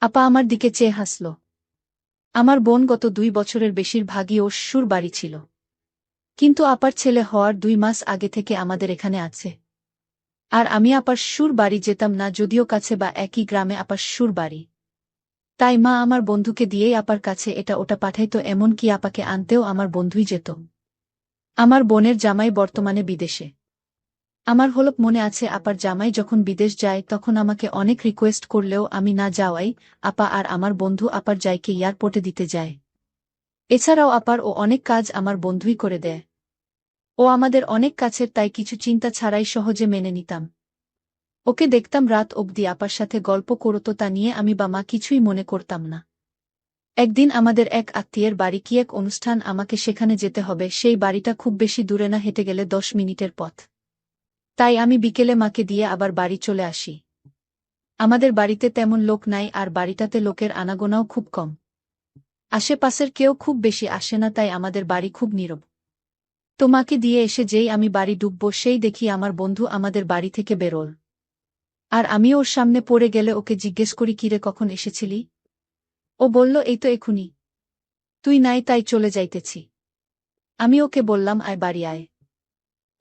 আপা আমার দিকে চেয়ে হাসল। আমার বোন গত 2 বছরের বেশিরভাগই ওর শ্বশুর বাড়ি ছিল, কিন্তু আপার ছেলে হওয়ার 2 মাস আগে থেকে আমাদের এখানে আছে। আর আমি আপার শ্বশুর বাড়ি যেতাম না, যদিও কাছে বা একই গ্রামে আপার শ্বশুর বাড়ি। তাই মা আমার বন্ধুকে দিয়েই আপার কাছে এটা ওটা পাঠাইত, এমনকি আপাকে আনতেও আমার বন্ধুই যেত। আমার বোনের জামাই বর্তমানে বিদেশে। আমার হলপ মনে আছে, আপার জামাই যখন বিদেশ যায় তখন আমাকে অনেক রিকোয়েস্ট করলেও আমি না যাওয়াই আপা আর আমার বন্ধু আপার জায়কে এয়ারপোর্টে দিতে যায়। এছাড়াও আপার ও অনেক কাজ আমার বন্ধুই করে দেয়। ও আমাদের অনেক কাছের, তাই কিছু চিন্তা ছাড়াই সহজে মেনে নিতাম। ওকে দেখতাম রাত অবধি আপার সাথে গল্প করত, তা নিয়ে আমি বা মা কিছুই মনে করতাম না। একদিন আমাদের এক আত্মীয়ের বাড়ি কি এক অনুষ্ঠান, আমাকে সেখানে যেতে হবে। সেই বাড়িটা খুব বেশি দূরে না, হেঁটে গেলে 10 মিনিটের পথ। তাই আমি বিকেলে মাকে দিয়ে আবার বাড়ি চলে আসি। আমাদের বাড়িতে তেমন লোক নাই আর বাড়িটাতে লোকের আনাগোনাও খুব কম। আশেপাশের কেউ খুব বেশি আসে না, তাই আমাদের বাড়ি খুব নীরব। তো মাকে দিয়ে এসে যেই আমি বাড়ি ঢুকব সেই দেখি আমার বন্ধু আমাদের বাড়ি থেকে বেরোল। আর আমি ওর সামনে পড়ে গেলে ওকে জিজ্ঞেস করি, কিরে কখন এসেছিলি? ও বলল, এই তো এখুনি। তুই নাই তাই চলে যাইতেছি। আমি ওকে বললাম, আয় বাড়ি আয়।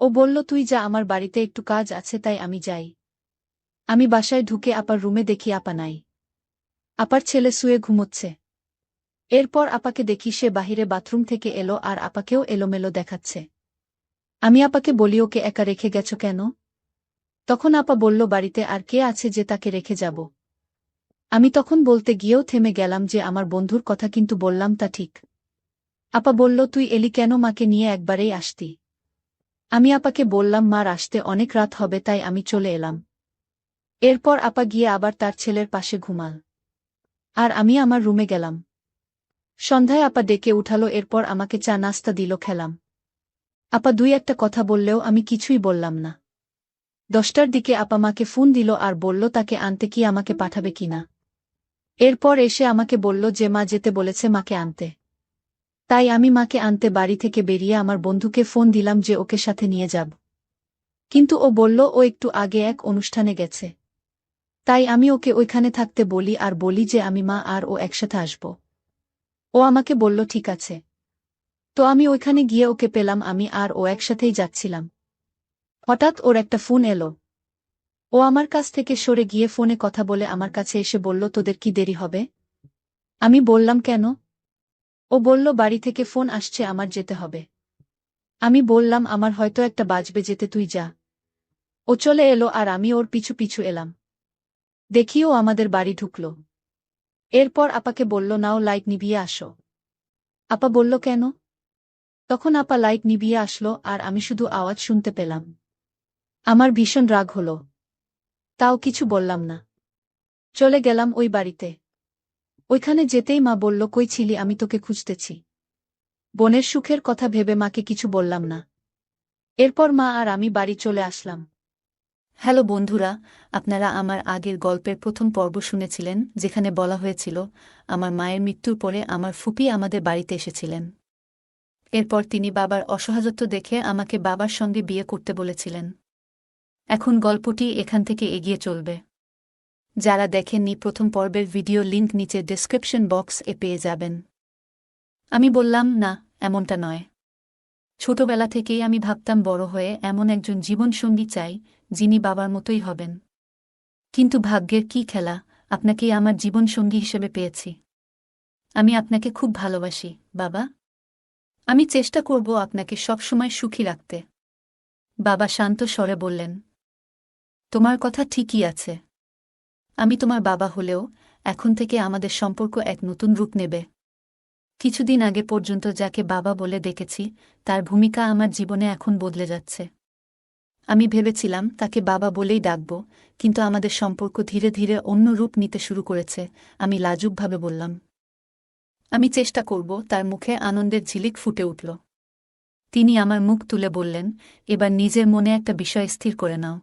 ও বলল, তুই যা, আমার বাড়িতে একটু কাজ আছে তাই আমি যাই। আমি বাসায় ঢুকে আপার রুমে দেখি আপা নাই। আপার ছেলে শুয়ে ঘুমোচ্ছে। এরপর আপাকে দেখি সে বাহিরে বাথরুম থেকে এলো আর আপাকেও এলোমেলো দেখাচ্ছে। আমি আপাকে বলি, ওকে একা রেখে গেছ কেন? তখন আপা বলল, বাড়িতে আর কে আছে যে তাকে রেখে যাব? আমি তখন বলতে গিয়েও থেমে গেলাম যে আমার বন্ধুর কথা কিন্তু বললাম তা ঠিক। আপা বলল, তুই এলি কেন, মাকে নিয়ে একবারেই আসতি। আমি আপাকে বললাম, মার আসতে অনেক রাত হবে তাই আমি চলে এলাম। এরপর আপা গিয়ে আবার তার ছেলের পাশে ঘুমাল। আর আমি আমার রুমে গেলাম। সন্ধ্যায় আপা ডেকে উঠালো, এরপর আমাকে চা নাস্তা দিল, খেলাম। আপা 2-1টা কথা বললেও আমি কিছুই বললাম না। 10টার দিকে আপা মাকে ফোন দিল আর বলল তাকে আনতে কি আমাকে পাঠাবে কিনা। এরপর এসে আমাকে বলল যে মা যেতে বলেছে মাকে আনতে। তাই আমি মাকে আনতে বাড়ি থেকে বেরিয়ে আমার বন্ধুকে ফোন দিলাম যে ওকে সাথে নিয়ে যাব। কিন্তু ও বলল ও একটু আগে এক অনুষ্ঠানে গেছে। তাই আমি ওকে ওইখানে থাকতে বলি আর বলি যে আমি মা আর ও একসাথে আসব। ও আমাকে বলল ঠিক আছে। তো আমি ওইখানে গিয়ে ওকে পেলাম, আমি আর ও একসাথেই যাচ্ছিলাম। হঠাৎ ওর একটা ফোন এলো। ও আমার কাছ থেকে সরে গিয়ে ফোনে কথা বলে আমার কাছে এসে বলল, তোদের কি দেরি হবে? আমি বললাম, কেন? ও বলল, বাড়ি থেকে ফোন আসছে, আমার যেতে হবে। আমি বললাম, আমার হয়তো একটা বাজবে, যেতে তুই যা। ও চলে এলো আর আমি ওর পিছু পিছু এলাম। দেখি ও আমাদের বাড়ি ঢুকল। এরপর আপাকে বলল, নাও লাইট নিভিয়ে আসো। আপা বলল, কেন? তখন আপা লাইট নিভিয়ে আসলো আর আমি শুধু আওয়াজ শুনতে পেলাম। আমার ভীষণ রাগ হলো। তাও কিছু বললাম না। চলে গেলাম ওই বাড়িতে। ওইখানে যেতেই মা বলল, কই ছিলি, আমি তোকে খুঁজতেছি। বোনের সুখের কথা ভেবে মাকে কিছু বললাম না। এরপর মা আর আমি বাড়ি চলে আসলাম। হ্যালো বন্ধুরা, আপনারা আমার আগের গল্পের প্রথম পর্ব শুনেছিলেন, যেখানে বলা হয়েছিল আমার মায়ের মৃত্যুর পরে আমার ফুপি আমাদের বাড়িতে এসেছিলেন। এরপর তিনি বাবার অসহায়ত্ব দেখে আমাকে বাবার সঙ্গে বিয়ে করতে বলেছিলেন। এখন গল্পটি এখান থেকে এগিয়ে চলবে। যারা দেখেননি প্রথম পর্বের ভিডিও লিংক নিচে ডেসক্রিপশন বক্স এ পেয়ে যাবেন। আমি বললাম, না, এমনটা নয়। ছোটবেলা থেকেই আমি ভাবতাম বড় হয়ে এমন একজন জীবনসঙ্গী চাই, যিনি বাবার মতোই হবেন। কিন্তু ভাগ্যের কী খেলা, আপনাকেই আমার জীবনসঙ্গী হিসেবে পেয়েছি। আমি আপনাকে খুব ভালোবাসি, বাবা। আমি চেষ্টা করব আপনাকে সবসময় সুখী রাখতে। বাবা শান্ত স্বরে বললেন, তোমার কথা ঠিকই আছে। আমি তোমার বাবা হলেও এখন থেকে আমাদের সম্পর্ক এক নতুন রূপ নেবে। কিছুদিন আগে পর্যন্ত যাকে বাবা বলে ডেকেছি, তার ভূমিকা আমার জীবনে এখন বদলে যাচ্ছে। আমি ভেবেছিলাম তাকে বাবা বলেই ডাকব, কিন্তু আমাদের সম্পর্ক ধীরে ধীরে অন্য রূপ নিতে শুরু করেছে। আমি লাজুকভাবে বললাম, আমি চেষ্টা করব। তার মুখে আনন্দের ঝিলিক ফুটে উঠল। তিনি আমার মুখ তুলে বললেন, এবার নিজের মনে একটা বিষয় স্থির করে নাও।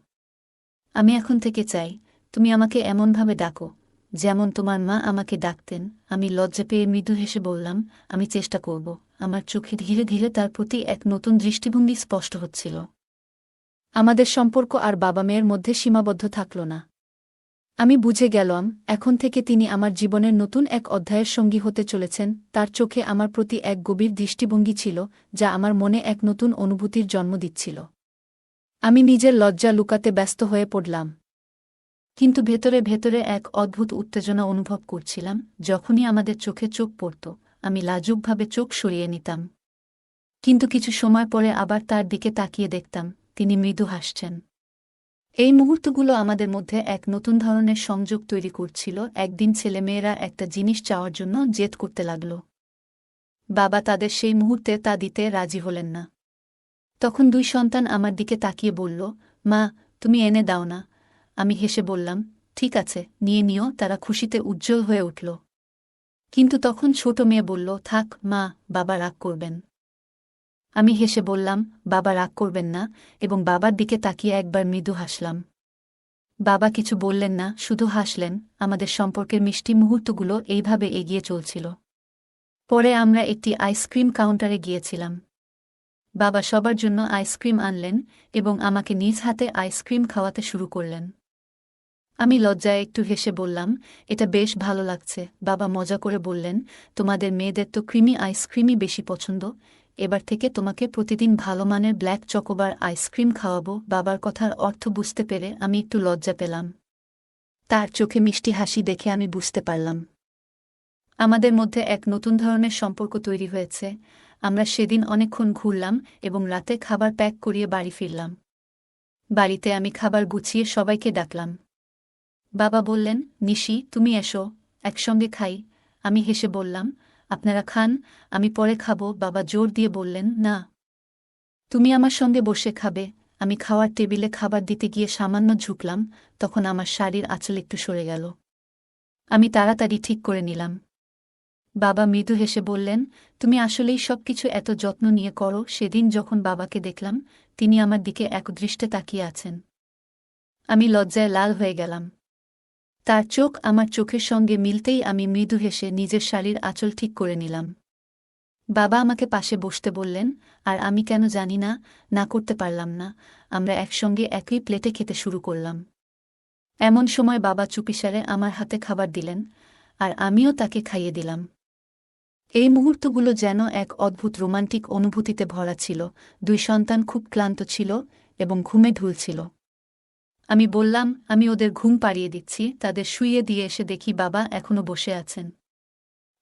আমি এখন থেকে চাই তুমি আমাকে এমনভাবে ডাকো যেমন তোমার মা আমাকে ডাকতেন। আমি লজ্জা পেয়ে মৃদু হেসে বললাম, আমি চেষ্টা করব। আমার চোখে ধীরে ধীরে তার প্রতি এক নতুন দৃষ্টিভঙ্গি স্পষ্ট হচ্ছিল। আমাদের সম্পর্ক আর বাবা মেয়ের মধ্যে সীমাবদ্ধ থাকল না। আমি বুঝে গেলাম, এখন থেকে তিনি আমার জীবনের নতুন এক অধ্যায়ের সঙ্গী হতে চলেছেন। তার চোখে আমার প্রতি এক গভীর দৃষ্টিভঙ্গি ছিল, যা আমার মনে এক নতুন অনুভূতির জন্ম দিচ্ছিল। আমি নিজের লজ্জা লুকাতে ব্যস্ত হয়ে পড়লাম, কিন্তু ভেতরে ভেতরে এক অদ্ভুত উত্তেজনা অনুভব করছিলাম। যখনই আমাদের চোখে চোখ পড়ত, আমি লাজুকভাবে চোখ সরিয়ে নিতাম। কিন্তু কিছু সময় পরে আবার তার দিকে তাকিয়ে দেখতাম, তিনি মৃদু হাসছেন। এই মুহূর্তগুলো আমাদের মধ্যে এক নতুন ধরনের সংযোগ তৈরি করছিল। একদিন ছেলেমেয়েরা একটা জিনিস চাওয়ার জন্য জেদ করতে লাগল। বাবা তাদের সেই মুহূর্তে তা দিতে রাজি হলেন না। তখন দুই সন্তান আমার দিকে তাকিয়ে বলল, মা, তুমি এনে দাও না। আমি হেসে বললাম, ঠিক আছে, নিয়ে নিও। তারা খুশিতে উজ্জ্বল হয়ে উঠল। কিন্তু তখন ছোট মেয়ে বলল, থাক মা, বাবা রাগ করবেন। আমি হেসে বললাম, বাবা রাগ করবেন না, এবং বাবার দিকে তাকিয়ে একবার মৃদু হাসলাম। বাবা কিছু বললেন না, শুধু হাসলেন। আমাদের সম্পর্কের মিষ্টি মুহূর্তগুলো এইভাবে এগিয়ে চলছিল। পরে আমরা একটি আইসক্রিম কাউন্টারে গিয়েছিলাম। বাবা সবার জন্য আইসক্রিম আনলেন এবং আমাকে নিজ হাতে আইসক্রিম খাওয়াতে শুরু করলেন। আমি লজ্জায় একটু হেসে বললাম, এটা বেশ ভালো লাগছে। বাবা মজা করে বললেন, তোমাদের মেয়েদের তো ক্রিমি আইসক্রিমই বেশি পছন্দ। এবার থেকে তোমাকে প্রতিদিন ভালো মানের ব্ল্যাক চকোবার আইসক্রিম খাওয়াবো। বাবার কথার অর্থ বুঝতে পেরে আমি একটু লজ্জা পেলাম। তার চোখে মিষ্টি হাসি দেখে আমি বুঝতে পারলাম, আমাদের মধ্যে এক নতুন ধরনের সম্পর্ক তৈরি হয়েছে। আমরা সেদিন অনেকক্ষণ ঘুরলাম এবং রাতে খাবার প্যাক করিয়ে বাড়ি ফিরলাম। বাড়িতে আমি খাবার গুছিয়ে সবাইকে ডাকলাম। বাবা বললেন, নিশি, তুমি এসো, একসঙ্গে খাই। আমি হেসে বললাম, আপনারা খান, আমি পরে খাবো। বাবা জোর দিয়ে বললেন, না, তুমি আমার সঙ্গে বসে খাবে। আমি খাওয়ার টেবিলে খাবার দিতে গিয়ে সামান্য ঝুঁকলাম, তখন আমার শাড়ির আঁচল একটু সরে গেল। আমি তাড়াতাড়ি ঠিক করে নিলাম। বাবা মৃদু হেসে বললেন, তুমি আসলেই সবকিছু এত যত্ন নিয়ে করো। সেদিন যখন বাবাকে দেখলাম, তিনি আমার দিকে একদৃষ্টে তাকিয়ে আছেন। আমি লজ্জায় লাল হয়ে গেলাম। তার চোখ আমার চোখের সঙ্গে মিলতেই আমি মৃদু হেসে নিজের শাড়ির আঁচল ঠিক করে নিলাম। বাবা আমাকে পাশে বসতে বললেন, আর আমি কেন জানি না, না করতে পারলাম না। আমরা একসঙ্গে একই প্লেটে খেতে শুরু করলাম। এমন সময় বাবা চুপিসারে আমার হাতে খাবার দিলেন, আর আমিও তাকে খাইয়ে দিলাম। এই মুহূর্তগুলো যেন এক অদ্ভুত রোমান্টিক অনুভূতিতে ভরা ছিল। দুই সন্তান খুব ক্লান্ত ছিল এবং ঘুমে ঢুলছিল। আমি বললাম, আমি ওদের ঘুম পাড়িয়ে দিচ্ছি। তাদের শুইয়ে দিয়ে এসে দেখি বাবা এখনো বসে আছেন।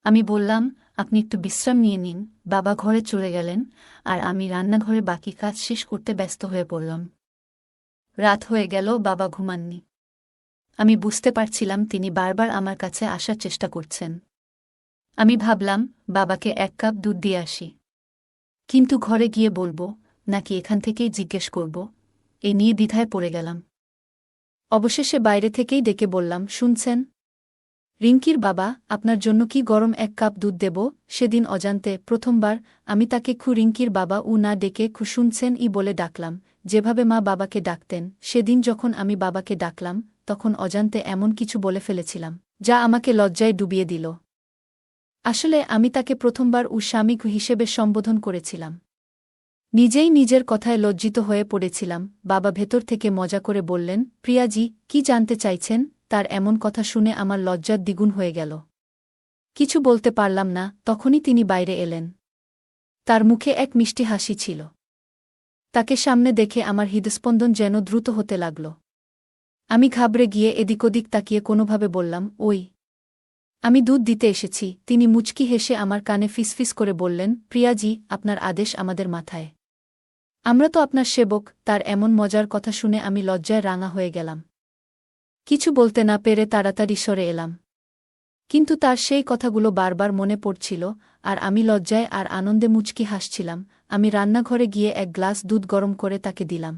আমি বললাম, আপনি একটু বিশ্রাম নিয়ে নিন। বাবা ঘরে চলে গেলেন, আর আমি রান্নাঘরে বাকি কাজ শেষ করতে ব্যস্ত হয়ে পড়লাম। রাত হয়ে গেল, বাবা ঘুমাননি। আমি বুঝতে পারছিলাম তিনি বারবার আমার কাছে আসার চেষ্টা করছেন। আমি ভাবলাম, বাবাকে এক কাপ দুধ দিয়ে আসি। কিন্তু ঘরে গিয়ে বলবো নাকি এখান থেকেই জিজ্ঞেস করব, এ নিয়ে দ্বিধায় পড়ে গেলাম। অবশেষে বাইরে থেকেই ডেকে বললাম, শুনছেন রিঙ্কির বাবা, আপনার জন্য কি গরম এক কাপ দুধ দেব? সেদিন অজান্তে প্রথমবার আমি তাকে রিঙ্কির বাবা না ডেকে শুনছেন বলে ডাকলাম, যেভাবে মা বাবাকে ডাকতেন। সেদিন যখন আমি বাবাকে ডাকলাম, তখন অজান্তে এমন কিছু বলে ফেলেছিলাম, যা আমাকে লজ্জায় ডুবিয়ে দিল। আসলে আমি তাকে প্রথমবার স্বামী হিসেবে সম্বোধন করেছিলাম। নিজেই নিজের কথায় লজ্জিত হয়ে পড়েছিলাম। বাবা ভেতর থেকে মজা করে বললেন, প্রিয়াজি, কি জানতে চাইছেন? তার এমন কথা শুনে আমার লজ্জার দ্বিগুণ হয়ে গেল। কিছু বলতে পারলাম না। তখনই তিনি বাইরে এলেন। তার মুখে এক মিষ্টি হাসি ছিল। তাকে সামনে দেখে আমার হৃদস্পন্দন যেন দ্রুত হতে লাগল। আমি ঘাবড়ে গিয়ে এদিক ওদিক তাকিয়ে কোনোভাবে বললাম, ওই, আমি দুধ দিতে এসেছি। তিনি মুচকি হেসে আমার কানে ফিসফিস করে বললেন, প্রিয়াজি, আপনার আদেশ আমাদের মাথায়। আমরা তো আপনার সেবক। তার এমন মজার কথা শুনে আমি লজ্জায় রাঙা হয়ে গেলাম। কিছু বলতে না পেরে তাড়াতাড়ি সরে এলাম। কিন্তু তার সেই কথাগুলো বারবার মনে পড়ছিল, আর আমি লজ্জায় আর আনন্দে মুচকি হাসছিলাম। আমি রান্নাঘরে গিয়ে এক গ্লাস দুধ গরম করে তাকে দিলাম।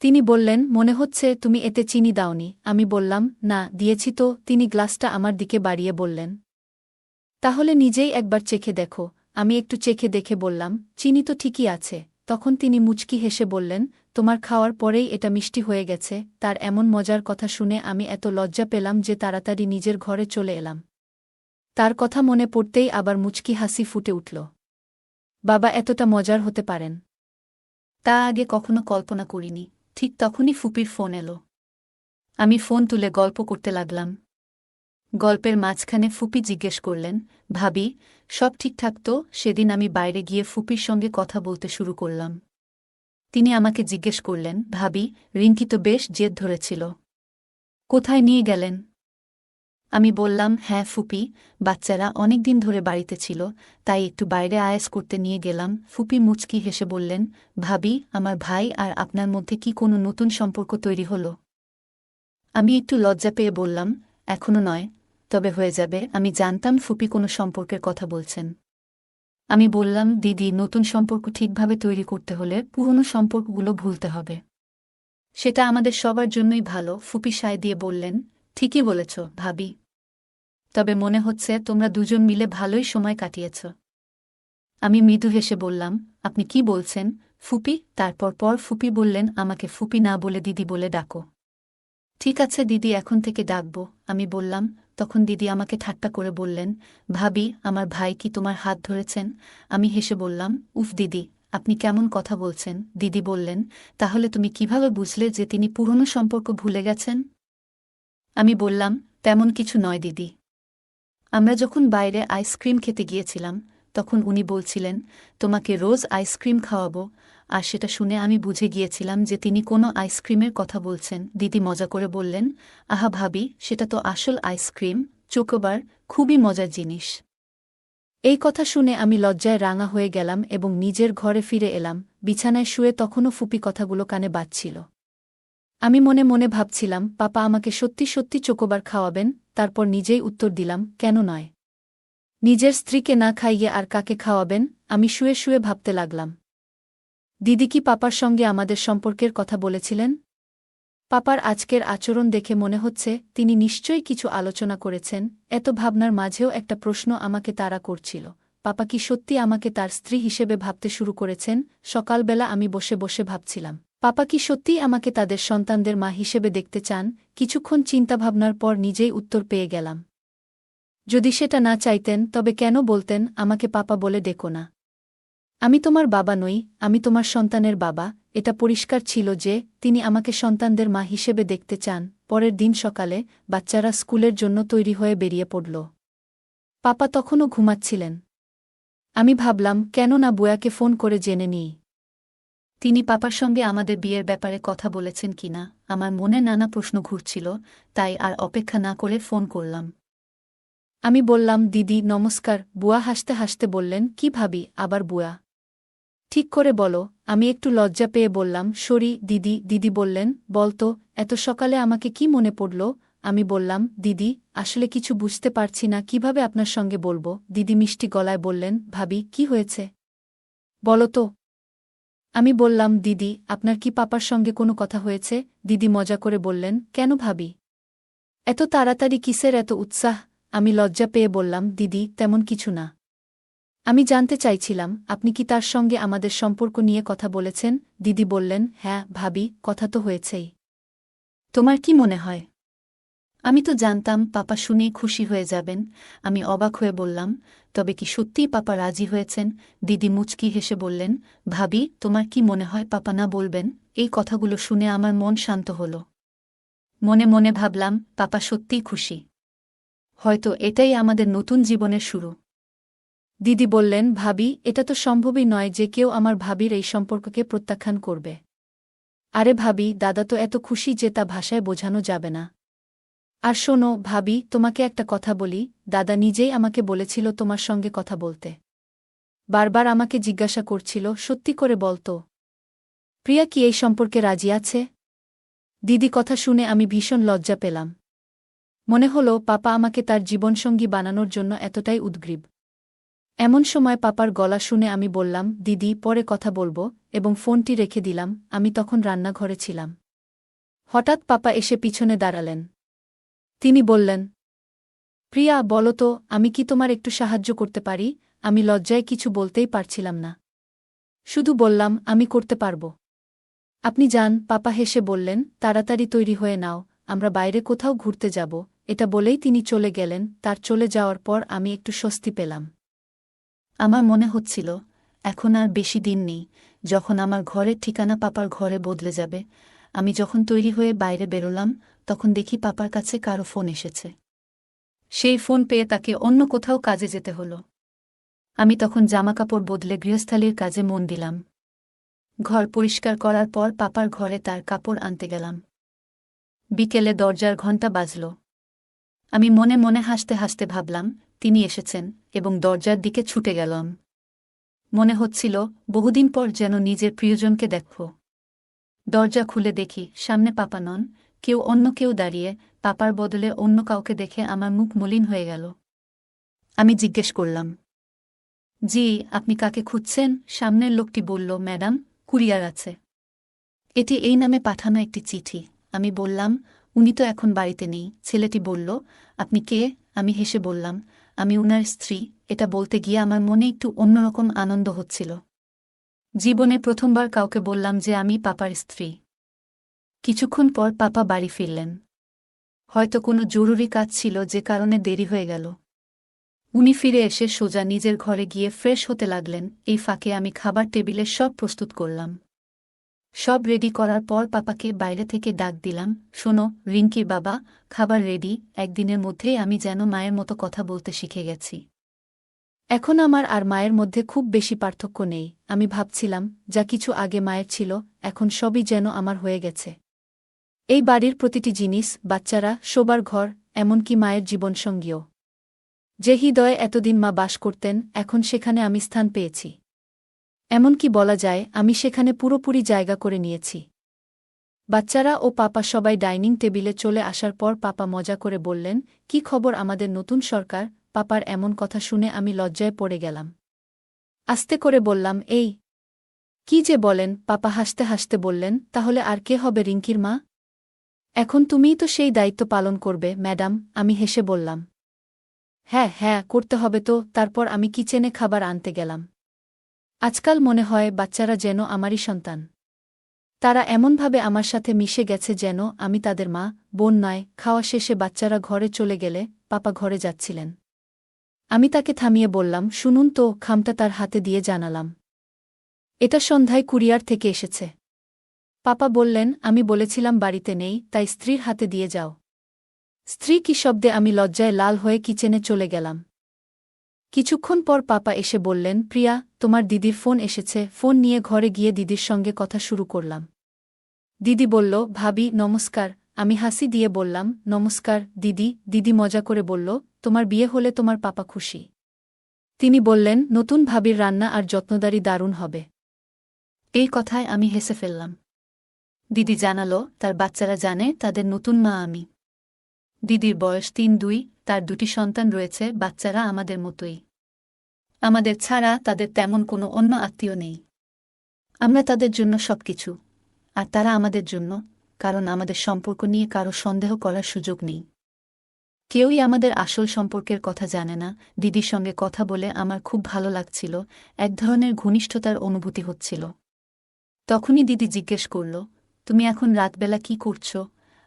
তিনি বললেন, মনে হচ্ছে তুমি এতে চিনি দাওনি। আমি বললাম, না, দিয়েছি তো। তিনি গ্লাসটা আমার দিকে বাড়িয়ে বললেন, তাহলে নিজেই একবার চেখে দেখো। আমি একটু চেখে দেখে বললাম, চিনি তো ঠিকই আছে। তখন তিনি মুচকি হেসে বললেন, তোমার খাওয়ার পরেই এটা মিষ্টি হয়ে গেছে। তার এমন মজার কথা শুনে আমি এত লজ্জা পেলাম যে তাড়াতাড়ি নিজের ঘরে চলে এলাম। তার কথা মনে পড়তেই আবার মুচকি হাসি ফুটে উঠল। বাবা এতটা মজার হতে পারেন, তা আগে কখনো কল্পনা করিনি। ঠিক তখনই ফুপির ফোন এলো। আমি ফোন তুলে গল্প করতে লাগলাম। গল্পের মাঝখানে ফুপি জিজ্ঞেস করলেন, ভাবি, সব ঠিকঠাক তো? সেদিন আমি বাইরে গিয়ে ফুপির সঙ্গে কথা বলতে শুরু করলাম। তিনি আমাকে জিজ্ঞেস করলেন, ভাবি, রিঙ্কি তো বেশ জেদ ধরেছিল, কোথায় নিয়ে গেলেন? আমি বললাম, হ্যাঁ ফুপি, বাচ্চারা অনেকদিন ধরে বাড়িতে ছিল, তাই একটু বাইরে আয়েস করতে নিয়ে গেলাম। ফুপি মুচকি হেসে বললেন, ভাবি, আমার ভাই আর আপনার মধ্যে কি কোনো নতুন সম্পর্ক তৈরি হলো? আমি একটু লজ্জা পেয়ে বললাম, এখনো নয়, তবে হয়ে যাবে। আমি জানতাম ফুপি কোনো সম্পর্কের কথা বলছেন। আমি বললাম, দিদি, নতুন সম্পর্ক ঠিকভাবে তৈরি করতে হলে পুরনো সম্পর্কগুলো ভুলতে হবে। সেটা আমাদের সবার জন্যই ভালো। ফুপি সায় দিয়ে বললেন, ঠিকই বলেছ ভাবি, তবে মনে হচ্ছে তোমরা দুজন মিলে ভালোই সময় কাটিয়েছ। আমি মৃদু হেসে বললাম, আপনি কি বলছেন ফুপি? তারপর ফুপি বললেন, আমাকে ফুপি না বলে দিদি বলে ডাকো। ঠিক আছে দিদি, এখন থেকে ডাকব। আমি বললাম। তখন দিদি আমাকে ঠাট্টা করে বললেন, ভাবি, আমার ভাই কি তোমার হাত ধরেছেন? আমি হেসে বললাম, উফ দিদি, আপনি কেমন কথা বলছেন? দিদি বললেন, তাহলে তুমি কিভাবে বুঝলে যে তিনি পুরনো সম্পর্ক ভুলে গেছেন? আমি বললাম, তেমন কিছু নয় দিদি। আমরা যখন বাইরে আইসক্রিম খেতে গিয়েছিলাম, তখন উনি বলছিলেন, তোমাকে রোজ আইসক্রিম খাওয়াবো, আর সেটা শুনে আমি বুঝে গিয়েছিলাম যে তিনি কোনো আইসক্রিমের কথা বলছেন। দিদি মজা করে বললেন, আহা ভাবি, সেটা তো আসল আইসক্রিম, চোকোবার, খুবই মজার জিনিস। এই কথা শুনে আমি লজ্জায় রাঙা হয়ে গেলাম এবং নিজের ঘরে ফিরে এলাম। বিছানায় শুয়ে তখনও ফুপি কথাগুলো কানে বাজছিল। আমি মনে মনে ভাবছিলাম, পাপা আমাকে সত্যি সত্যি চোকোবার খাওয়াবেন? তারপর নিজেই উত্তর দিলাম, কেন নয়? নিজের স্ত্রীকে না খাইয়ে আর কাকে খাওয়াবেন? আমি শুয়ে শুয়ে ভাবতে লাগলাম, দিদি কি পাপার সঙ্গে আমাদের সম্পর্কের কথা বলেছিলেন? পাপার আজকের আচরণ দেখে মনে হচ্ছে তিনি নিশ্চয়ই কিছু আলোচনা করেছেন। এত ভাবনার মাঝেও একটা প্রশ্ন আমাকে তাড়া করছিল, পাপা কি সত্যি আমাকে তার স্ত্রী হিসেবে ভাবতে শুরু করেছেন? সকালবেলা আমি বসে বসে ভাবছিলাম, পাপা কি সত্যিই আমাকে তাদের সন্তানদের মা হিসেবে দেখতে চান? কিছুক্ষণ চিন্তাভাবনার পর নিজেই উত্তর পেয়ে গেলাম। যদি সেটা না চাইতেন তবে কেন বলতেন, আমাকে পাপা বলে ডেকো না? আমি তোমার বাবা নই, আমি তোমার সন্তানের বাবা। এটা পরিষ্কার ছিল যে তিনি আমাকে সন্তানদের মা হিসেবে দেখতে চান। পরের দিন সকালে বাচ্চারা স্কুলের জন্য তৈরি হয়ে বেরিয়ে পড়ল। পাপা তখনও ঘুমাচ্ছিলেন। আমি ভাবলাম, কেন না বুয়াকে ফোন করে জেনে নিই তিনি পাপার সঙ্গে আমাদের বিয়ের ব্যাপারে কথা বলেছেন কিনা। আমার মনে নানা প্রশ্ন ঘুরছিল, তাই আর অপেক্ষা না করে ফোন করলাম। আমি বললাম, দিদি নমস্কার। বুয়া হাসতে হাসতে বললেন, কি ভাবি, আবার বুয়া? ঠিক করে বলো। আমি একটু লজ্জা পেয়ে বললাম, সরি দিদি। দিদি বললেন, বলতো, এত সকালে আমাকে কি মনে পড়ল? আমি বললাম, দিদি, আসলে কিছু বুঝতে পারছি না কিভাবে আপনার সঙ্গে বলবো। দিদি মিষ্টি গলায় বললেন, ভাবি, কি হয়েছে বলো তো? আমি বললাম, দিদি, আপনার কি পাপার সঙ্গে কোনো কথা হয়েছে? দিদি মজা করে বললেন, কেন ভাবি, এত তাড়াতাড়ি কিসের এত উৎসাহ? আমি লজ্জা পেয়ে বললাম, দিদি, তেমন কিছু না। আমি জানতে চাইছিলাম, আপনি কি তার সঙ্গে আমাদের সম্পর্ক নিয়ে কথা বলেছেন? দিদি বললেন, হ্যাঁ ভাবি, কথা তো হয়েছেই। তোমার কি মনে হয়? আমি তো জানতাম পাপা শুনেই খুশি হয়ে যাবেন। আমি অবাক হয়ে বললাম, তবে কি সত্যিই পাপা রাজি হয়েছেন? দিদি মুচকি হেসে বললেন, ভাবি, তোমার কি মনে হয় পাপা না বলবেন? এই কথাগুলো শুনে আমার মন শান্ত হল। মনে মনে ভাবলাম, পাপা সত্যিই খুশি। হয়তো এটাই আমাদের নতুন জীবনের শুরু। দিদি বললেন, ভাবি, এটা তো সম্ভবই নয় যে কেউ আমার ভাবির এই সম্পর্ককে প্রত্যাখ্যান করবে। আরে ভাবি, দাদা তো এত খুশি যে তা ভাষায় বোঝানো যাবে না। আর শোনো ভাবি, তোমাকে একটা কথা বলি, দাদা নিজেই আমাকে বলেছিল তোমার সঙ্গে কথা বলতে। বারবার আমাকে জিজ্ঞাসা করছিল, সত্যি করে বলতো প্রিয়া কি এই সম্পর্কে রাজি আছে? দিদি কথা শুনে আমি ভীষণ লজ্জা পেলাম। মনে হলো পাপা আমাকে তার জীবনসঙ্গী বানানোর জন্য এতটাই উদ্গ্রীব। এমন সময় পাপার গলা শুনে আমি বললাম, দিদি পরে কথা বলবো, এবং ফোনটি রেখে দিলাম। আমি তখন রান্নাঘরে ছিলাম। হঠাৎ পাপা এসে পিছনে দাঁড়ালেন। তিনি বললেন, প্রিয়া বলো তো, আমি কি তোমার একটু সাহায্য করতে পারি? আমি লজ্জায় কিছু বলতেই পারছিলাম না। শুধু বললাম, আমি করতে পারব। আপনি যান। পাপা হেসে বললেন, তাড়াতাড়ি তৈরি হয়ে নাও, আমরা বাইরে কোথাও ঘুরতে যাব। এটা বলেই তিনি চলে গেলেন। তার চলে যাওয়ার পর আমি একটু স্বস্তি পেলাম। আমার মনে হচ্ছিল এখন আর বেশি দিন নেই, যখন আমার ঘরের ঠিকানা পাপার ঘরে বদলে যাবে। আমি যখন তৈরি হয়ে বাইরে বেরোলাম, তখন দেখি পাপার কাছে কারো ফোন এসেছে। সেই ফোন পেয়ে তাকে অন্য কোথাও কাজে যেতে হলো। আমি তখন জামাকাপড় বদলে গৃহস্থালির কাজে মন দিলাম। ঘর পরিষ্কার করার পর পাপার ঘরে তার কাপড় আনতে গেলাম। বিকেলে দরজার ঘণ্টা বাজল। আমি মনে মনে হাসতে হাসতে ভাবলাম, তিনি এসেছেন, এবং দরজার দিকে ছুটে গেলাম। মনে হচ্ছিল বহুদিন পর যেন নিজের প্রিয়জনকে দেখব। দরজা খুলে দেখি সামনে পাপা নন, অন্য কেউ দাঁড়িয়ে। পাপার বদলে অন্য কাউকে দেখে আমার মুখ মলিন হয়ে গেল। আমি জিজ্ঞেস করলাম, জি, আপনি কাকে খুঁজছেন? সামনের লোকটি বলল, ম্যাডাম, কুরিয়ার আছে। এটি এই নামে পাঠানো একটি চিঠি। আমি বললাম, উনি তো এখন বাড়িতে নেই। ছেলেটি বলল, আপনি কে? আমি হেসে বললাম, আমি উনার স্ত্রী। এটা বলতে গিয়ে আমার মনে একটু অন্যরকম আনন্দ হচ্ছিল। জীবনে প্রথমবার কাউকে বললাম যে আমি পাপার স্ত্রী। কিছুক্ষণ পর পাপা বাড়ি ফিরলেন। হয়তো কোনো জরুরি কাজ ছিল যে কারণে দেরি হয়ে গেল। উনি ফিরে এসে সোজা নিজের ঘরে গিয়ে ফ্রেশ হতে লাগলেন। এই ফাঁকে আমি খাবার টেবিলে সব প্রস্তুত করলাম। সব রেডি করার পর পাপাকে বাইরে থেকে ডাক দিলাম, শোনো রিঙ্কির বাবা, খাবার রেডি। একদিনের মধ্যেই আমি যেন মায়ের মতো কথা বলতে শিখে গেছি। এখন আমার আর মায়ের মধ্যে খুব বেশি পার্থক্য নেই। আমি ভাবছিলাম, যা কিছু আগে মায়ের ছিল, এখন সবই যেন আমার হয়ে গেছে। এই বাড়ির প্রতিটি জিনিস, বাচ্চারা, শোবার ঘর, এমনকি মায়ের জীবনসঙ্গীও। যে হৃদয়ে এতদিন মা বাস করতেন, এখন সেখানে আমি স্থান পেয়েছি। এমনকি বলা যায়, আমি সেখানে পুরোপুরি জায়গা করে নিয়েছি। বাচ্চারা ও পাপা সবাই ডাইনিং টেবিলে চলে আসার পর পাপা মজা করে বললেন, কি খবর আমাদের নতুন সরকার? পাপার এমন কথা শুনে আমি লজ্জায় পড়ে গেলাম। আস্তে করে বললাম, এই কি যে বলেন? পাপা হাসতে হাসতে বললেন, তাহলে আর কে হবে রিঙ্কির মা? এখন তুমিই তো সেই দায়িত্ব পালন করবে ম্যাডাম। আমি হেসে বললাম, হ্যাঁ হ্যাঁ, করতে হবে তো। তারপর আমি কিচেনে খাবার আনতে গেলাম। আজকাল মনে হয় বাচ্চারা যেন আমারই সন্তান। তারা এমনভাবে আমার সাথে মিশে গেছে যেন আমি তাদের মা, বোন নয়। খাওয়া শেষে বাচ্চারা ঘরে চলে গেলে পাপা ঘরে যাচ্ছিলেন। আমি তাকে থামিয়ে বললাম, শুনুন তো। খামটা তার হাতে দিয়ে জানালাম, এটা সন্ধ্যায় কুরিয়ার থেকে এসেছে। পাপা বললেন, আমি বলেছিলাম বাড়িতে নেই, তাই স্ত্রীর হাতে দিয়ে যাও। স্ত্রী কি শব্দে আমি লজ্জায় লাল হয়ে কিচেনে চলে গেলাম। কিছুক্ষণ পর পাপা এসে বললেন, প্রিয়া, তোমার দিদির ফোন এসেছে। ফোন নিয়ে ঘরে গিয়ে দিদির সঙ্গে কথা শুরু করলাম। দিদি বলল, ভাবি নমস্কার। আমি হাসি দিয়ে বললাম, নমস্কার দিদি। দিদি মজা করে বলল, তোমার বিয়ে হলে তোমার পাপা খুশি। তিনি বললেন, নতুন ভাবির রান্না আর যত্নদারি দারুণ হবে। এই কথায় আমি হেসে ফেললাম। দিদি জানালো, তার বাচ্চারা জানে তাদের নতুন মা আমি। দিদির বয়স ৩-২, তার ২টি সন্তান রয়েছে। বাচ্চারা আমাদের মতোই। আমাদের ছাড়া তাদের তেমন কোনো অন্য আত্মীয় নেই। আমরা তাদের জন্য সবকিছু, আর তারা আমাদের জন্য, কারণ আমাদের সম্পর্ক নিয়ে কারো সন্দেহ করার সুযোগ নেই। কেউই আমাদের আসল সম্পর্কের কথা জানে না। দিদির সঙ্গে কথা বলে আমার খুব ভালো লাগছিল। এক ধরনের ঘনিষ্ঠতার অনুভূতি হচ্ছিল। তখনই দিদি জিজ্ঞেস করল, তুমি এখন রাতবেলা কি করছ?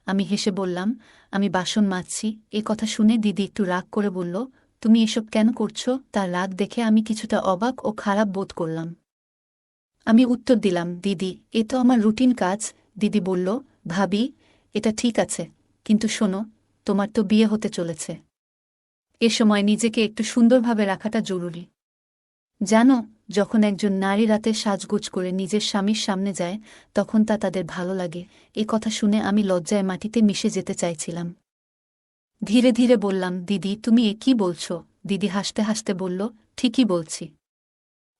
আমি হেসে বললাম, আমি বাসন মাজছি। এ কথা শুনে দিদি একটু রাগ করে বলল, তুমি এসব কেন করছ? তার রাগ দেখে আমি কিছুটা অবাক ও খারাপ বোধ করলাম। আমি উত্তর দিলাম, দিদি, এ তো আমার রুটিন কাজ। দিদি বলল, ভাবি, এটা ঠিক আছে, কিন্তু শোনো, তোমার তো বিয়ে হতে চলেছে। এ সময় নিজেকে একটু সুন্দরভাবে রাখাটা জরুরি। জানো, যখন একজন নারী রাতে সাজগোজ করে নিজের স্বামীর সামনে যায় তখন তা তাদের ভালো লাগে। এ কথা শুনে আমি লজ্জায় মাটিতে মিশে যেতে চাইছিলাম। ধীরে ধীরে বললাম, দিদি তুমি এ কী বলছো? দিদি হাসতে হাসতে বলল, ঠিকই বলছি।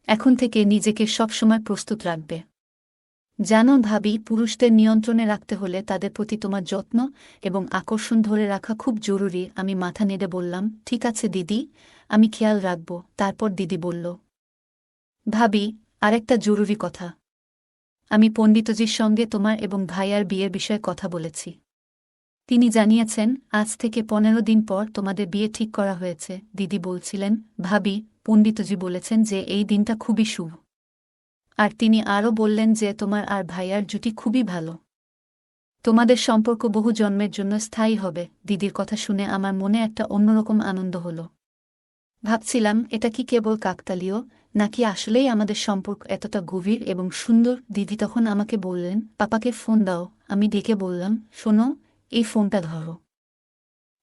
এখন থেকে নিজেকে সবসময় প্রস্তুত রাখবে। জানো ভাবি, পুরুষদের নিয়ন্ত্রণে রাখতে হলে তাদের প্রতি তোমার যত্ন এবং আকর্ষণ ধরে রাখা খুব জরুরি। আমি মাথা নেড়ে বললাম, ঠিক আছে দিদি, আমি খেয়াল রাখব। তারপর দিদি বলল, ভাবি, আরেকটা জরুরি কথা। আমি পণ্ডিতজির সঙ্গে তোমার এবং ভাইয়ার বিয়ের বিষয়ে কথা বলেছি। তিনি জানিয়েছেন আজ থেকে 15 দিন পর তোমাদের বিয়ে ঠিক করা হয়েছে। দিদি বলছিলেন, ভাবি, পণ্ডিতজি বলেছেন যে এই দিনটা খুবই শুভ। আর তিনি আরও বললেন যে তোমার আর ভাইয়ার জুটি খুবই ভালো। তোমাদের সম্পর্ক বহু জন্মের জন্য স্থায়ী হবে। দিদির কথা শুনে আমার মনে একটা অন্যরকম আনন্দ হল। ভাবছিলাম, এটা কি কেবল কাকতালীয়, নাকি আসলেই আমাদের সম্পর্ক এতটা গভীর এবং সুন্দর। দিদি তখন আমাকে বললেন, পাপাকে ফোন দাও। আমি ডেকে বললাম, শোনো, এই ফোনটা ধরো।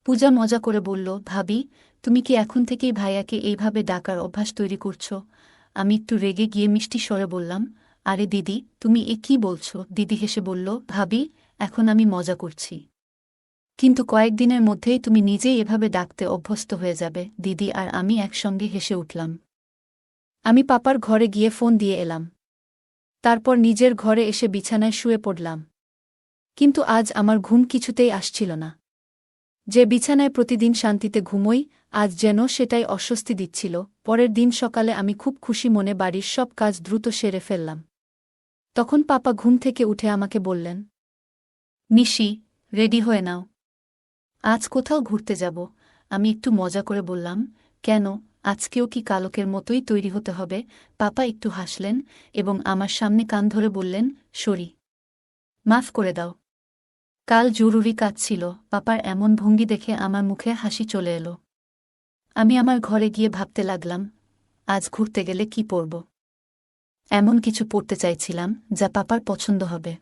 পূজা মজা করে বলল, ভাবি, তুমি কি এখন থেকেই ভাইয়াকে এইভাবে ডাকার অভ্যাস তৈরি করছো? আমি একটু রেগে গিয়ে মিষ্টি স্বরে বললাম, আরে দিদি, তুমি এ কী বলছো? দিদি হেসে বলল, ভাবি, এখন আমি মজা করছি, কিন্তু কয়েকদিনের মধ্যেই তুমি নিজেই এভাবে ডাকতে অভ্যস্ত হয়ে যাবে। দিদি আর আমি একসঙ্গে হেসে উঠলাম। আমি পাপার ঘরে গিয়ে ফোন দিয়ে এলাম। তারপর নিজের ঘরে এসে বিছানায় শুয়ে পড়লাম। কিন্তু আজ আমার ঘুম কিছুতেই আসছিল না। যে বিছানায় প্রতিদিন শান্তিতে ঘুমোই, আজ যেন সেটাই অস্বস্তি দিচ্ছিল। পরের দিন সকালে আমি খুব খুশি মনে বাড়ির সব কাজ দ্রুত সেরে ফেললাম। তখন পাপা ঘুম থেকে উঠে আমাকে বললেন, নিশি, রেডি হয়ে নাও, আজ কোথাও ঘুরতে যাব। আমি একটু মজা করে বললাম, কেন, আজকেও কি কালকের মতোই তৈরি হতে হবে? পাপা একটু হাসলেন এবং আমার সামনে কান ধরে বললেন, সরি, মাফ করে দাও, কাল জরুরি কাজ ছিল। পাপার এমন ভঙ্গি দেখে আমার মুখে হাসি চলে এলো। আমি আমার ঘরে গিয়ে ভাবতে লাগলাম, আজ ঘুরতে গেলে কি পরব। এমন কিছু পরতে চাইছিলাম যা পাপার পছন্দ হবে,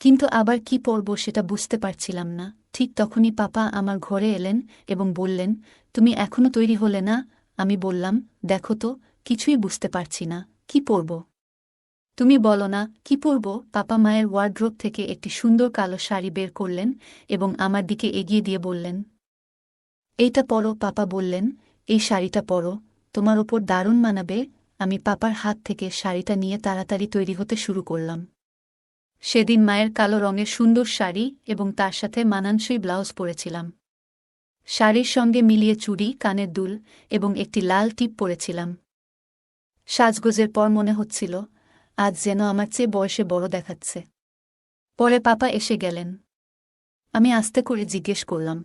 কিন্তু আবার কি পরব সেটা বুঝতে পারছিলাম না। ঠিক তখনই পাপা আমার ঘরে এলেন এবং বললেন, তুমি এখনো তৈরি হলে না? আমি বললাম, দেখো তো, কিছুই বুঝতে পারছি না, কি পরব? তুমি বলো না, কি পরব? পাপা মায়ের ওয়ার্ড্রোব থেকে একটি সুন্দর কালো শাড়ি বের করলেন এবং আমার দিকে এগিয়ে দিয়ে বললেন, এইটা পরো। পাপা বললেন, এই শাড়িটা পরো, তোমার ওপর দারুণ মানাবে। আমি পাপার হাত থেকে শাড়িটা নিয়ে তাড়াতাড়ি তৈরি হতে শুরু করলাম। সেদিন মায়ের কালো রঙের সুন্দর শাড়ি এবং তার সাথে মানানসই ব্লাউজ পরেছিলাম। শাড়ির সঙ্গে মিলিয়ে চুড়ি, কানের দুল এবং একটি লাল টিপ পরেছিলাম। সাজগোজের পর মনে হচ্ছিল আজ যেন আমার চেয়ে বয়সে বড় দেখাচ্ছে। পরে পাপা এসে গেলেন। আমি আস্তে করে জিজ্ঞেস করলাম,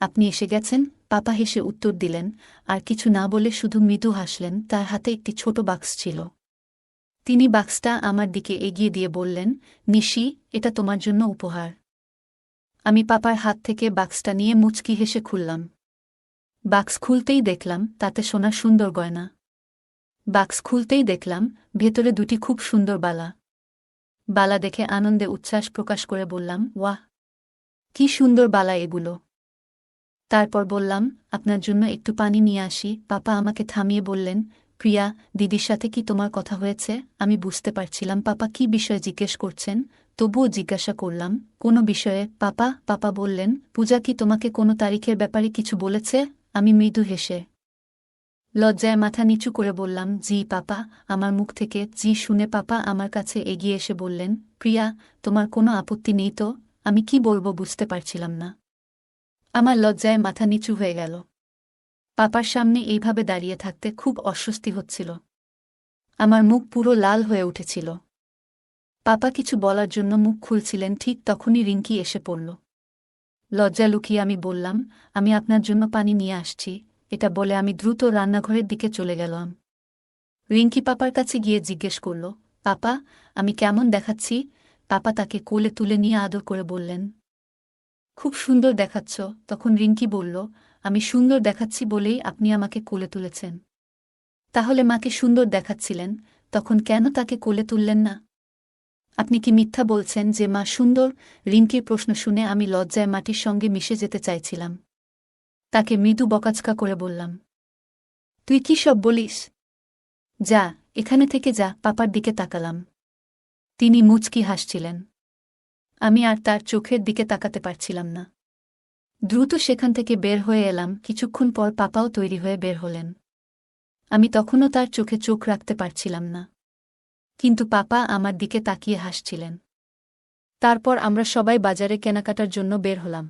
আপনি এসে গেছেন? পাপা হেসে উত্তর দিলেন, আর কিছু না বলে শুধু মৃদু হাসলেন। তার হাতে একটি ছোট বাক্স ছিল। তিনি বাক্সটা আমার দিকে এগিয়ে দিয়ে বললেন, নিশি, এটা তোমার জন্য উপহার। আমি পাপার হাত থেকে বাক্সটা নিয়ে মুচকি হেসে খুললাম। বাক্স খুলতেই দেখলাম তাতে সোনার সুন্দর গয়না। বাক্স খুলতেই দেখলাম ভেতরে দুটি খুব সুন্দর বালা। বালা দেখে আনন্দে উচ্ছ্বাস প্রকাশ করে বললাম, ওয়াহ, কি সুন্দর বালা এগুলো। তারপর বললাম, আপনার জন্য একটু পানি নিয়ে আসি। পাপা আমাকে থামিয়ে বললেন, প্রিয়া, দিদির সাথে কি তোমার কথা হয়েছে? আমি বুঝতে পারছিলাম পাপা কি বিষয়ে জিজ্ঞেস করছেন, তবুও জিজ্ঞাসা করলাম, কোনো বিষয়ে পাপা? পাপা বললেন, পূজা কি তোমাকে কোনো তারিখের ব্যাপারে কিছু বলেছে? আমি মৃদু হেসে লজ্জায় মাথা নিচু করে বললাম, জি পাপা। আমার মুখ থেকে জি শুনে পাপা আমার কাছে এগিয়ে এসে বললেন, প্রিয়া, তোমার কোনো আপত্তি নেই তো? আমি কি বলবো বুঝতে পারছিলাম না। আমার লজ্জায় মাথা নিচু হয়ে গেল। পাপার সামনে এইভাবে দাঁড়িয়ে থাকতে খুব অস্বস্তি হচ্ছিল। আমার মুখ পুরো লাল হয়ে উঠেছিল। পাপা কিছু বলার জন্য মুখ খুলছিলেন, ঠিক তখনই রিঙ্কি এসে পড়ল। লজ্জা লুকিয়ে আমি বললাম, আমি আপনার জন্য পানি নিয়ে আসছি। এটা বলে আমি দ্রুত রান্নাঘরের দিকে চলে গেলাম। রিঙ্কি পাপার কাছে গিয়ে জিজ্ঞেস করল, পাপা, আমি কেমন দেখাচ্ছি? পাপা তাকে কোলে তুলে নিয়ে আদর করে বললেন, খুব সুন্দর দেখাচ্ছ। তখন রিঙ্কি বলল, আমি সুন্দর দেখাচ্ছি বলেই আপনি আমাকে কোলে তুলেছেন। তাহলে মাকে সুন্দর দেখাচ্ছিলেন, তখন কেন তাকে কোলে তুললেন না? আপনি কি মিথ্যা বলছেন যে মা সুন্দর? রিঙ্কির প্রশ্ন শুনে আমি লজ্জায় মাটির সঙ্গে মিশে যেতে চাইছিলাম। তাকে মৃদু বকাচকা করে বললাম, তুই কি সব বলিস? যা, এখানে থেকে যা। পাপার দিকে তাকালাম। তিনি মুচকি হাসছিলেন। আমি আর তার চোখের দিকে তাকাতে পারছিলাম না। দ্রুত সেখান থেকে বের হয়ে এলাম। কিছুক্ষণ পর পাপাও তৈরি হয়ে বের হলেন। আমি তখনও তার চোখে চোখ রাখতে পারছিলাম না, কিন্তু পাপা আমার দিকে তাকিয়ে হাসছিলেন। তারপর আমরা সবাই বাজারে কেনাকাটার জন্য বের হলাম।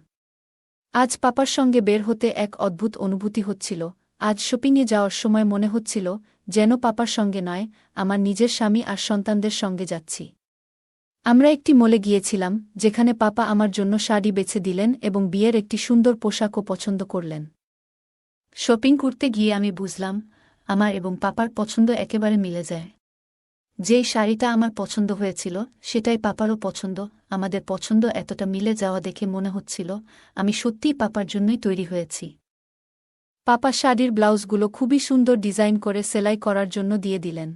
আজ পাপার সঙ্গে বের হতে এক অদ্ভুত অনুভূতি হচ্ছিল। আজ শপিংয়ে যাওয়ার সময় মনে হচ্ছিল যেন পাপার সঙ্গে নয়, আমার নিজের স্বামী আর সন্তানদের সঙ্গে যাচ্ছি। আমরা একটি মলে গিয়েছিলাম, যেখানে পাপা আমার জন্য শাড়ি বেছে দিলেন এবং বিয়ের একটি সুন্দর পোশাকও পছন্দ করলেন। শপিং করতে গিয়ে আমি বুঝলাম, আমার এবং পাপার পছন্দ একেবারে মিলে যায়। যেই শাড়িটা আমার পছন্দ হয়েছিল সেটাই পাপারও পছন্দ। আমাদের পছন্দ এতটা মিলে যাওয়া দেখে মনে হচ্ছিল আমি সত্যিই পাপার জন্যই তৈরি হয়েছি। পাপা শাড়ির ব্লাউজগুলো খুবই সুন্দর ডিজাইন করে সেলাই করার জন্য দিয়ে দিলেন।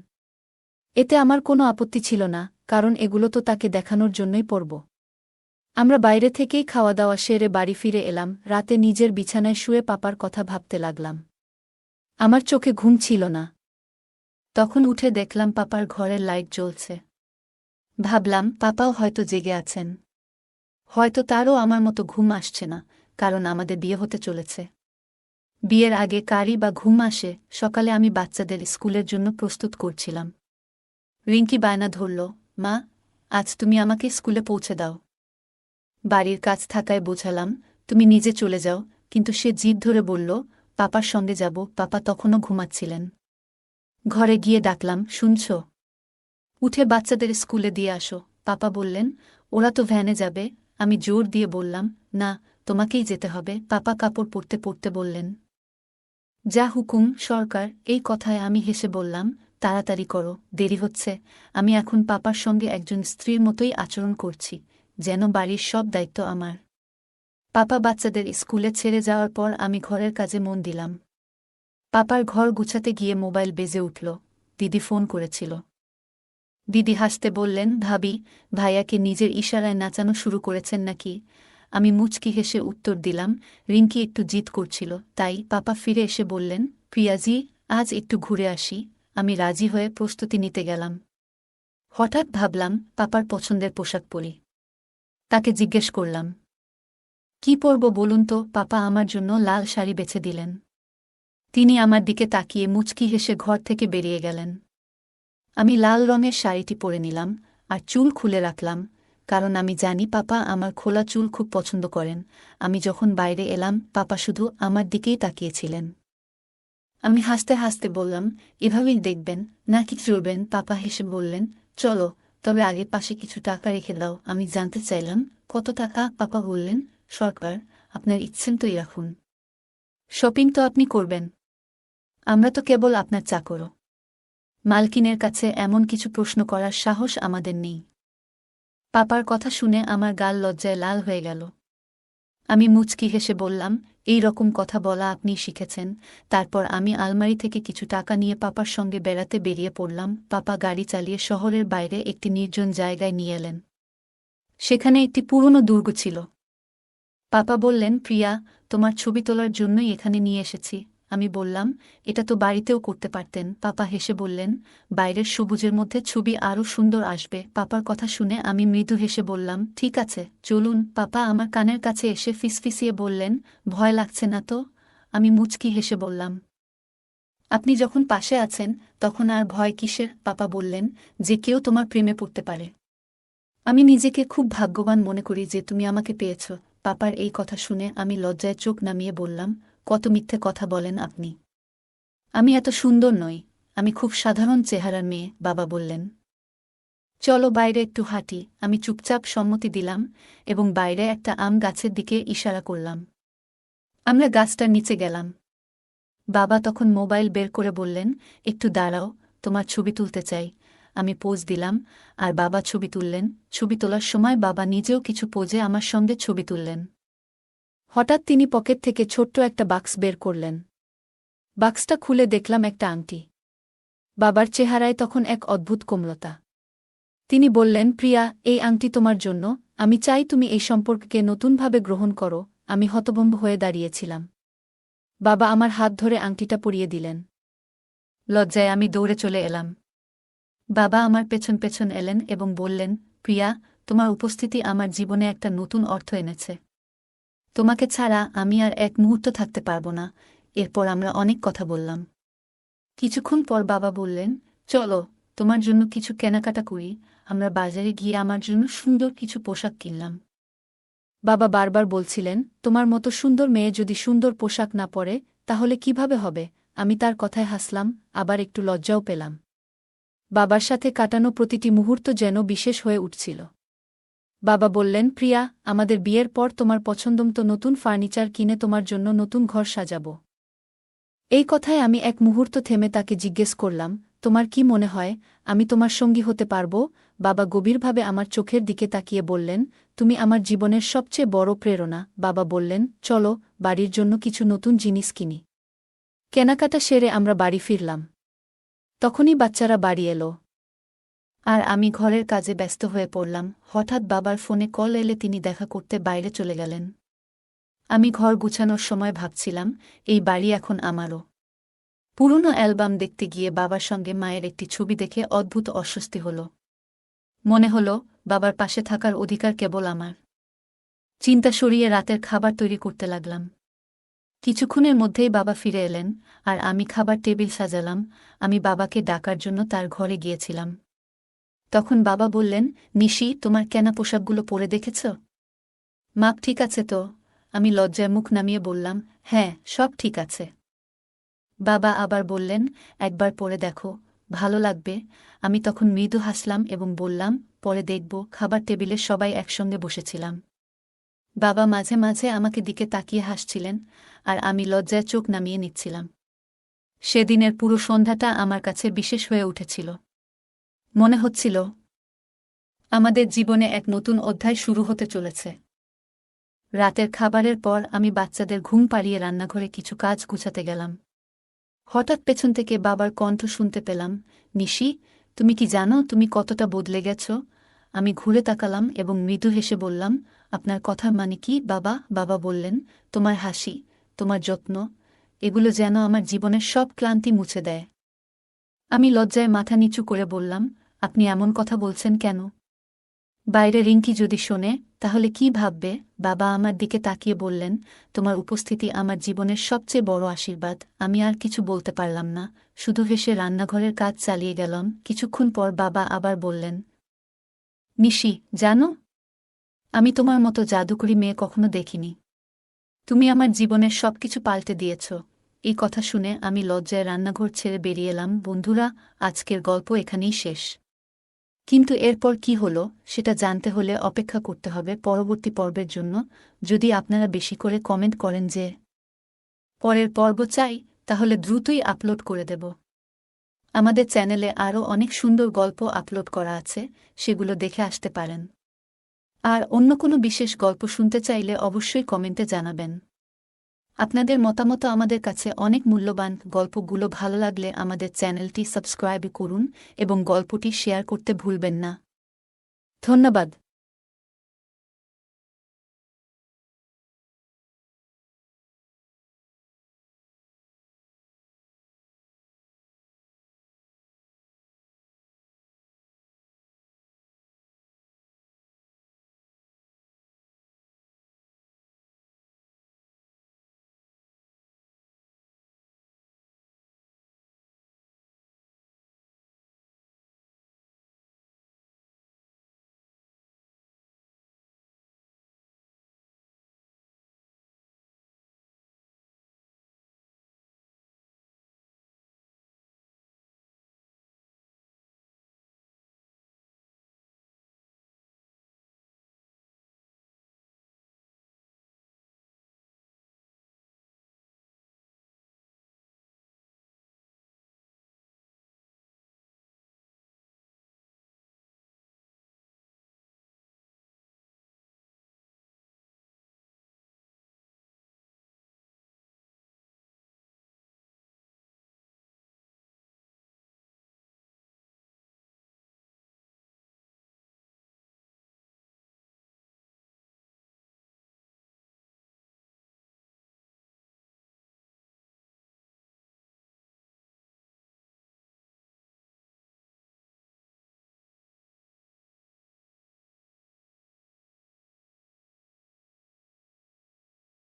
এতে আমার কোনো আপত্তি ছিল না, কারণ এগুলো তো তাকে দেখানোর জন্যই পরব। আমরা বাইরে থেকেই খাওয়া দাওয়া সেরে বাড়ি ফিরে এলাম। রাতে নিজের বিছানায় শুয়ে পাপার কথা ভাবতে লাগলাম। আমার চোখে ঘুম ছিল না। তখন উঠে দেখলাম পাপার ঘরের লাইট জ্বলছে। ভাবলাম পাপাও হয়তো জেগে আছেন। হয়তো তারও আমার মতো ঘুম আসছে না, কারণ আমাদের বিয়ে হতে চলেছে। বিয়ের আগে কারই বা ঘুম আসে? সকালে আমি বাচ্চাদের স্কুলের জন্য প্রস্তুত করছিলাম। রিঙ্কি বায়না ধরল, মা, আজ তুমি আমাকে স্কুলে পৌঁছে দাও। বাড়ির কাজ থাকায় বোঝালাম, তুমি নিজে চলে যাও, কিন্তু সে জিদ ধরে বলল, পাপার সঙ্গে যাব। পাপা তখনও ঘুমাচ্ছিলেন। ঘরে গিয়ে ডাকলাম, শুনছ? উঠে বাচ্চাদের স্কুলে দিয়ে আসো। পাপা বললেন, ওরা তো ভ্যানে যাবে। আমি জোর দিয়ে বললাম, না, তোমাকেই যেতে হবে। পাপা কাপড় পরতে পরতে বললেন, যা হুকুম সরকার। এই কথায় আমি হেসে বললাম, তাড়াতাড়ি করো, দেরি হচ্ছে। আমি এখন পাপার সঙ্গে একজন স্ত্রীর মতোই আচরণ করছি, যেন বাড়ির সব দায়িত্ব আমার। পাপা বাচ্চাদের স্কুলে ছেড়ে যাওয়ার পর আমি ঘরের কাজে মন দিলাম। পাপার ঘর গুছাতে গিয়ে মোবাইল বেজে উঠল। দিদি ফোন করেছিল। দিদি হাসতে বললেন, ভাবি, ভাইয়াকে নিজের ইশারায় নাচানো শুরু করেছেন নাকি? আমি মুচকি হেসে উত্তর দিলাম, রিঙ্কি একটু জিদ করছিল তাই। পাপা ফিরে এসে বললেন, প্রিয়াজি, আজ একটু ঘুরে আসি। আমি রাজি হয়ে প্রস্তুতি নিতে গেলাম। হঠাৎ ভাবলাম পাপার পছন্দের পোশাক পরি। তাকে জিজ্ঞেস করলাম, কি পরব বলুন তো? পাপা আমার জন্য লাল শাড়ি বেছে দিলেন। তিনি আমার দিকে তাকিয়ে মুচকি হেসে ঘর থেকে বেরিয়ে গেলেন। আমি লাল রঙের শাড়িটি পরে নিলাম আর চুল খুলে রাখলাম, কারণ আমি জানি পাপা আমার খোলা চুল খুব পছন্দ করেন। আমি যখন বাইরে এলাম পাপা শুধু আমার দিকেই তাকিয়েছিলেন। আমি হাসতে হাসতে বললাম, এভাবেই দেখবেন নাকি চলবেন? পাপা হেসে বললেন, চলো, তবে আগে পাশে কিছু টাকা রেখে দাও। আমি জানতে চাইলাম, কত টাকা? পাপা বললেন, সরকার, আপনার ইচ্ছেন তোই রাখুন। শপিং তো আপনি করবেন, আমরা তো কেবল আপনার চাকর। মালকিনের কাছে এমন কিছু প্রশ্ন করার সাহস আমাদের নেই। পাপার কথা শুনে আমার গাল লজ্জায় লাল হয়ে গেল। আমি মুচকি হেসে বললাম, এই রকম কথা বলা আপনি শিখেছেন? তারপর আমি আলমারি থেকে কিছু টাকা নিয়ে পাপার সঙ্গে বেড়াতে বেরিয়ে পড়লাম। পাপা গাড়ি চালিয়ে শহরের বাইরে একটি নির্জন জায়গায় নিয়ে এলেন। সেখানে একটি পুরনো দুর্গ ছিল। পাপা বললেন, প্রিয়া, তোমার ছবি তোলার জন্যই এখানে নিয়ে এসেছি। আমি বললাম, এটা তো বাড়িতেও করতে পারতেন। পাপা হেসে বললেন, বাইরের সবুজের মধ্যে ছবি আরও সুন্দর আসবে। পাপার কথা শুনে আমি মৃদু হেসে বললাম, ঠিক আছে, চলুন। পাপা আমার কানের কাছে এসে ফিসফিসিয়ে বললেন, ভয় লাগছে না তো? আমি মুচকি হেসে বললাম, আপনি যখন পাশে আছেন তখন আর ভয় কিসের? পাপা বললেন, যে কেউ তোমার প্রেমে পড়তে পারে। আমি নিজেকে খুব ভাগ্যবান মনে করি যে তুমি আমাকে পেয়েছ। পাপার এই কথা শুনে আমি লজ্জায় চোখ নামিয়ে বললাম, কত মিথ্যে কথা বলেন আপনি। আমি এত সুন্দর নই, আমি খুব সাধারণ চেহারার মেয়ে। বাবা বললেন, চলো বাইরে একটু হাঁটি। আমি চুপচাপ সম্মতি দিলাম এবং বাইরে একটা আম গাছের দিকে ইশারা করলাম। আমরা গাছটার নিচে গেলাম। বাবা তখন মোবাইল বের করে বললেন, একটু দাঁড়াও, তোমার ছবি তুলতে চাই। আমি পোজ দিলাম আর বাবা ছবি তুললেন। ছবি তোলার সময় বাবা নিজেও কিছু পোজে আমার সঙ্গে ছবি তুললেন। হঠাৎ তিনি পকেট থেকে ছোট্ট একটা বাক্স বের করলেন। বাক্সটা খুলে দেখলাম একটা আংটি। বাবার চেহারায় তখন এক অদ্ভুত কোমলতা। তিনি বললেন, প্রিয়া, এই আংটি তোমার জন্য। আমি চাই তুমি এই সম্পর্ককে নতুনভাবে গ্রহণ করো। আমি হতভম্ব হয়ে দাঁড়িয়েছিলাম। বাবা আমার হাত ধরে আংটিটা পরিয়ে দিলেন। লজ্জায় আমি দৌড়ে চলে এলাম। বাবা আমার পেছন পেছন এলেন এবং বললেন, প্রিয়া, তোমার উপস্থিতি আমার জীবনে একটা নতুন অর্থ এনেছে। তোমাকে ছাড়া আমি আর এক মুহূর্ত থাকতে পারব না। এরপর আমরা অনেক কথা বললাম। কিছুক্ষণ পর বাবা বললেন, চলো, তোমার জন্য কিছু কেনাকাটা করি। আমরা বাজারে গিয়ে আমার জন্য সুন্দর কিছু পোশাক কিনলাম। বাবা বারবার বলছিলেন, তোমার মতো সুন্দর মেয়ে যদি সুন্দর পোশাক না পরে তাহলে কিভাবে হবে? আমি তার কথায় হাসলাম, আবার একটু লজ্জাও পেলাম। বাবার সাথে কাটানো প্রতিটি মুহূর্ত যেন বিশেষ হয়ে উঠছিল। বাবা বললেন, প্রিয়া, আমাদের বিয়ের পর তোমার পছন্দমতো নতুন ফার্নিচার কিনে তোমার জন্য নতুন ঘর সাজাব। এই কথায় আমি এক মুহূর্ত থেমে তাকে জিজ্ঞেস করলাম, তোমার কি মনে হয় আমি তোমার সঙ্গী হতে পারব? বাবা গভীরভাবে আমার চোখের দিকে তাকিয়ে বললেন, তুমি আমার জীবনের সবচেয়ে বড় প্রেরণা। বাবা বললেন, চলো, বাড়ির জন্য কিছু নতুন জিনিস কিনি। কেনাকাটা সেরে আমরা বাড়ি ফিরলাম। তখনই বাচ্চারা বাড়ি এলো। আর আমি ঘরের কাজে ব্যস্ত হয়ে পড়লাম। হঠাৎ বাবার ফোনে কল এলে তিনি দেখা করতে বাইরে চলে গেলেন। আমি ঘর গুছানোর সময় ভাবছিলাম, এই বাড়ি এখন আমারও। পুরনো অ্যালবাম দেখতে গিয়ে বাবার সঙ্গে মায়ের একটি ছবি দেখে অদ্ভুত অস্বস্তি হল। মনে হল, বাবার পাশে থাকার অধিকার কেবল আমার। চিন্তা সরিয়ে রাতের খাবার তৈরি করতে লাগলাম। কিছুক্ষণের মধ্যেই বাবা ফিরে এলেন, আর আমি খাবার টেবিল সাজালাম। আমি বাবাকে ডাকার জন্য তার ঘরে গিয়েছিলাম। তখন বাবা বললেন, নিশি, তোমার কেনা পোশাকগুলো পরে দেখেছ? মাপ ঠিক আছে তো? আমি লজ্জায় মুখ নামিয়ে বললাম, হ্যাঁ, সব ঠিক আছে। বাবা আবার বললেন, একবার পরে দেখো, ভালো লাগবে। আমি তখন মৃদু হাসলাম এবং বললাম, পরে দেখব। খাবার টেবিলে সবাই একসঙ্গে বসেছিলাম। বাবা মাঝে মাঝে আমাকে দিকে তাকিয়ে হাসছিলেন, আর আমি লজ্জায় চোখ নামিয়ে নিচ্ছিলাম। সেদিনের পুরো সন্ধ্যাটা আমার কাছে বিশেষ হয়ে উঠেছিল। মনে হচ্ছিল, আমাদের জীবনে এক নতুন অধ্যায় শুরু হতে চলেছে। রাতের খাবারের পর আমি বাচ্চাদের ঘুম পাড়িয়ে রান্নাঘরে কিছু কাজ গুছাতে গেলাম। হঠাৎ পেছন থেকে বাবার কণ্ঠ শুনতে পেলাম, নিশি, তুমি কি জানো তুমি কতটা বদলে গেছ? আমি ঘুরে তাকালাম এবং মৃদু হেসে বললাম, আপনার কথার মানে কি বাবা? বাবা বললেন, তোমার হাসি, তোমার যত্ন, এগুলো যেন আমার জীবনের সব ক্লান্তি মুছে দেয়। আমি লজ্জায় মাথা নিচু করে বললাম, আপনি এমন কথা বলছেন কেন? বাইরে রিঙ্কি যদি শোনে তাহলে কি ভাববে? বাবা আমার দিকে তাকিয়ে বললেন, তোমার উপস্থিতি আমার জীবনের সবচেয়ে বড় আশীর্বাদ। আমি আর কিছু বলতে পারলাম না, শুধু হেসে রান্নাঘরের কাজ চালিয়ে গেলাম। কিছুক্ষণ পর বাবা আবার বললেন, নিশি, জানো, আমি তোমার মতো জাদুকরি মেয়ে কখনো দেখিনি। তুমি আমার জীবনের সবকিছু পাল্টে দিয়েছ। এই কথা শুনে আমি লজ্জায় রান্নাঘর ছেড়ে বেরিয়ে এলাম। বন্ধুরা, আজকের গল্প এখানেই শেষ। কিন্তু এরপর কি হলো সেটা জানতে হলে অপেক্ষা করতে হবে পরবর্তী পর্বের জন্য। যদি আপনারা বেশি করে কমেন্ট করেন যে পরের পর্ব চাই, তাহলে দ্রুতই আপলোড করে দেব। আমাদের চ্যানেলে আরও অনেক সুন্দর গল্প আপলোড করা আছে, সেগুলো দেখে আসতে পারেন। আর অন্য কোনো বিশেষ গল্প শুনতে চাইলে অবশ্যই কমেন্টে জানাবেন। আপনাদের মতামত আমাদের কাছে অনেক মূল্যবান। গল্পগুলো ভালো লাগলে আমাদের চ্যানেলটি সাবস্ক্রাইব করুন এবং গল্পটি শেয়ার করতে ভুলবেন না। ধন্যবাদ।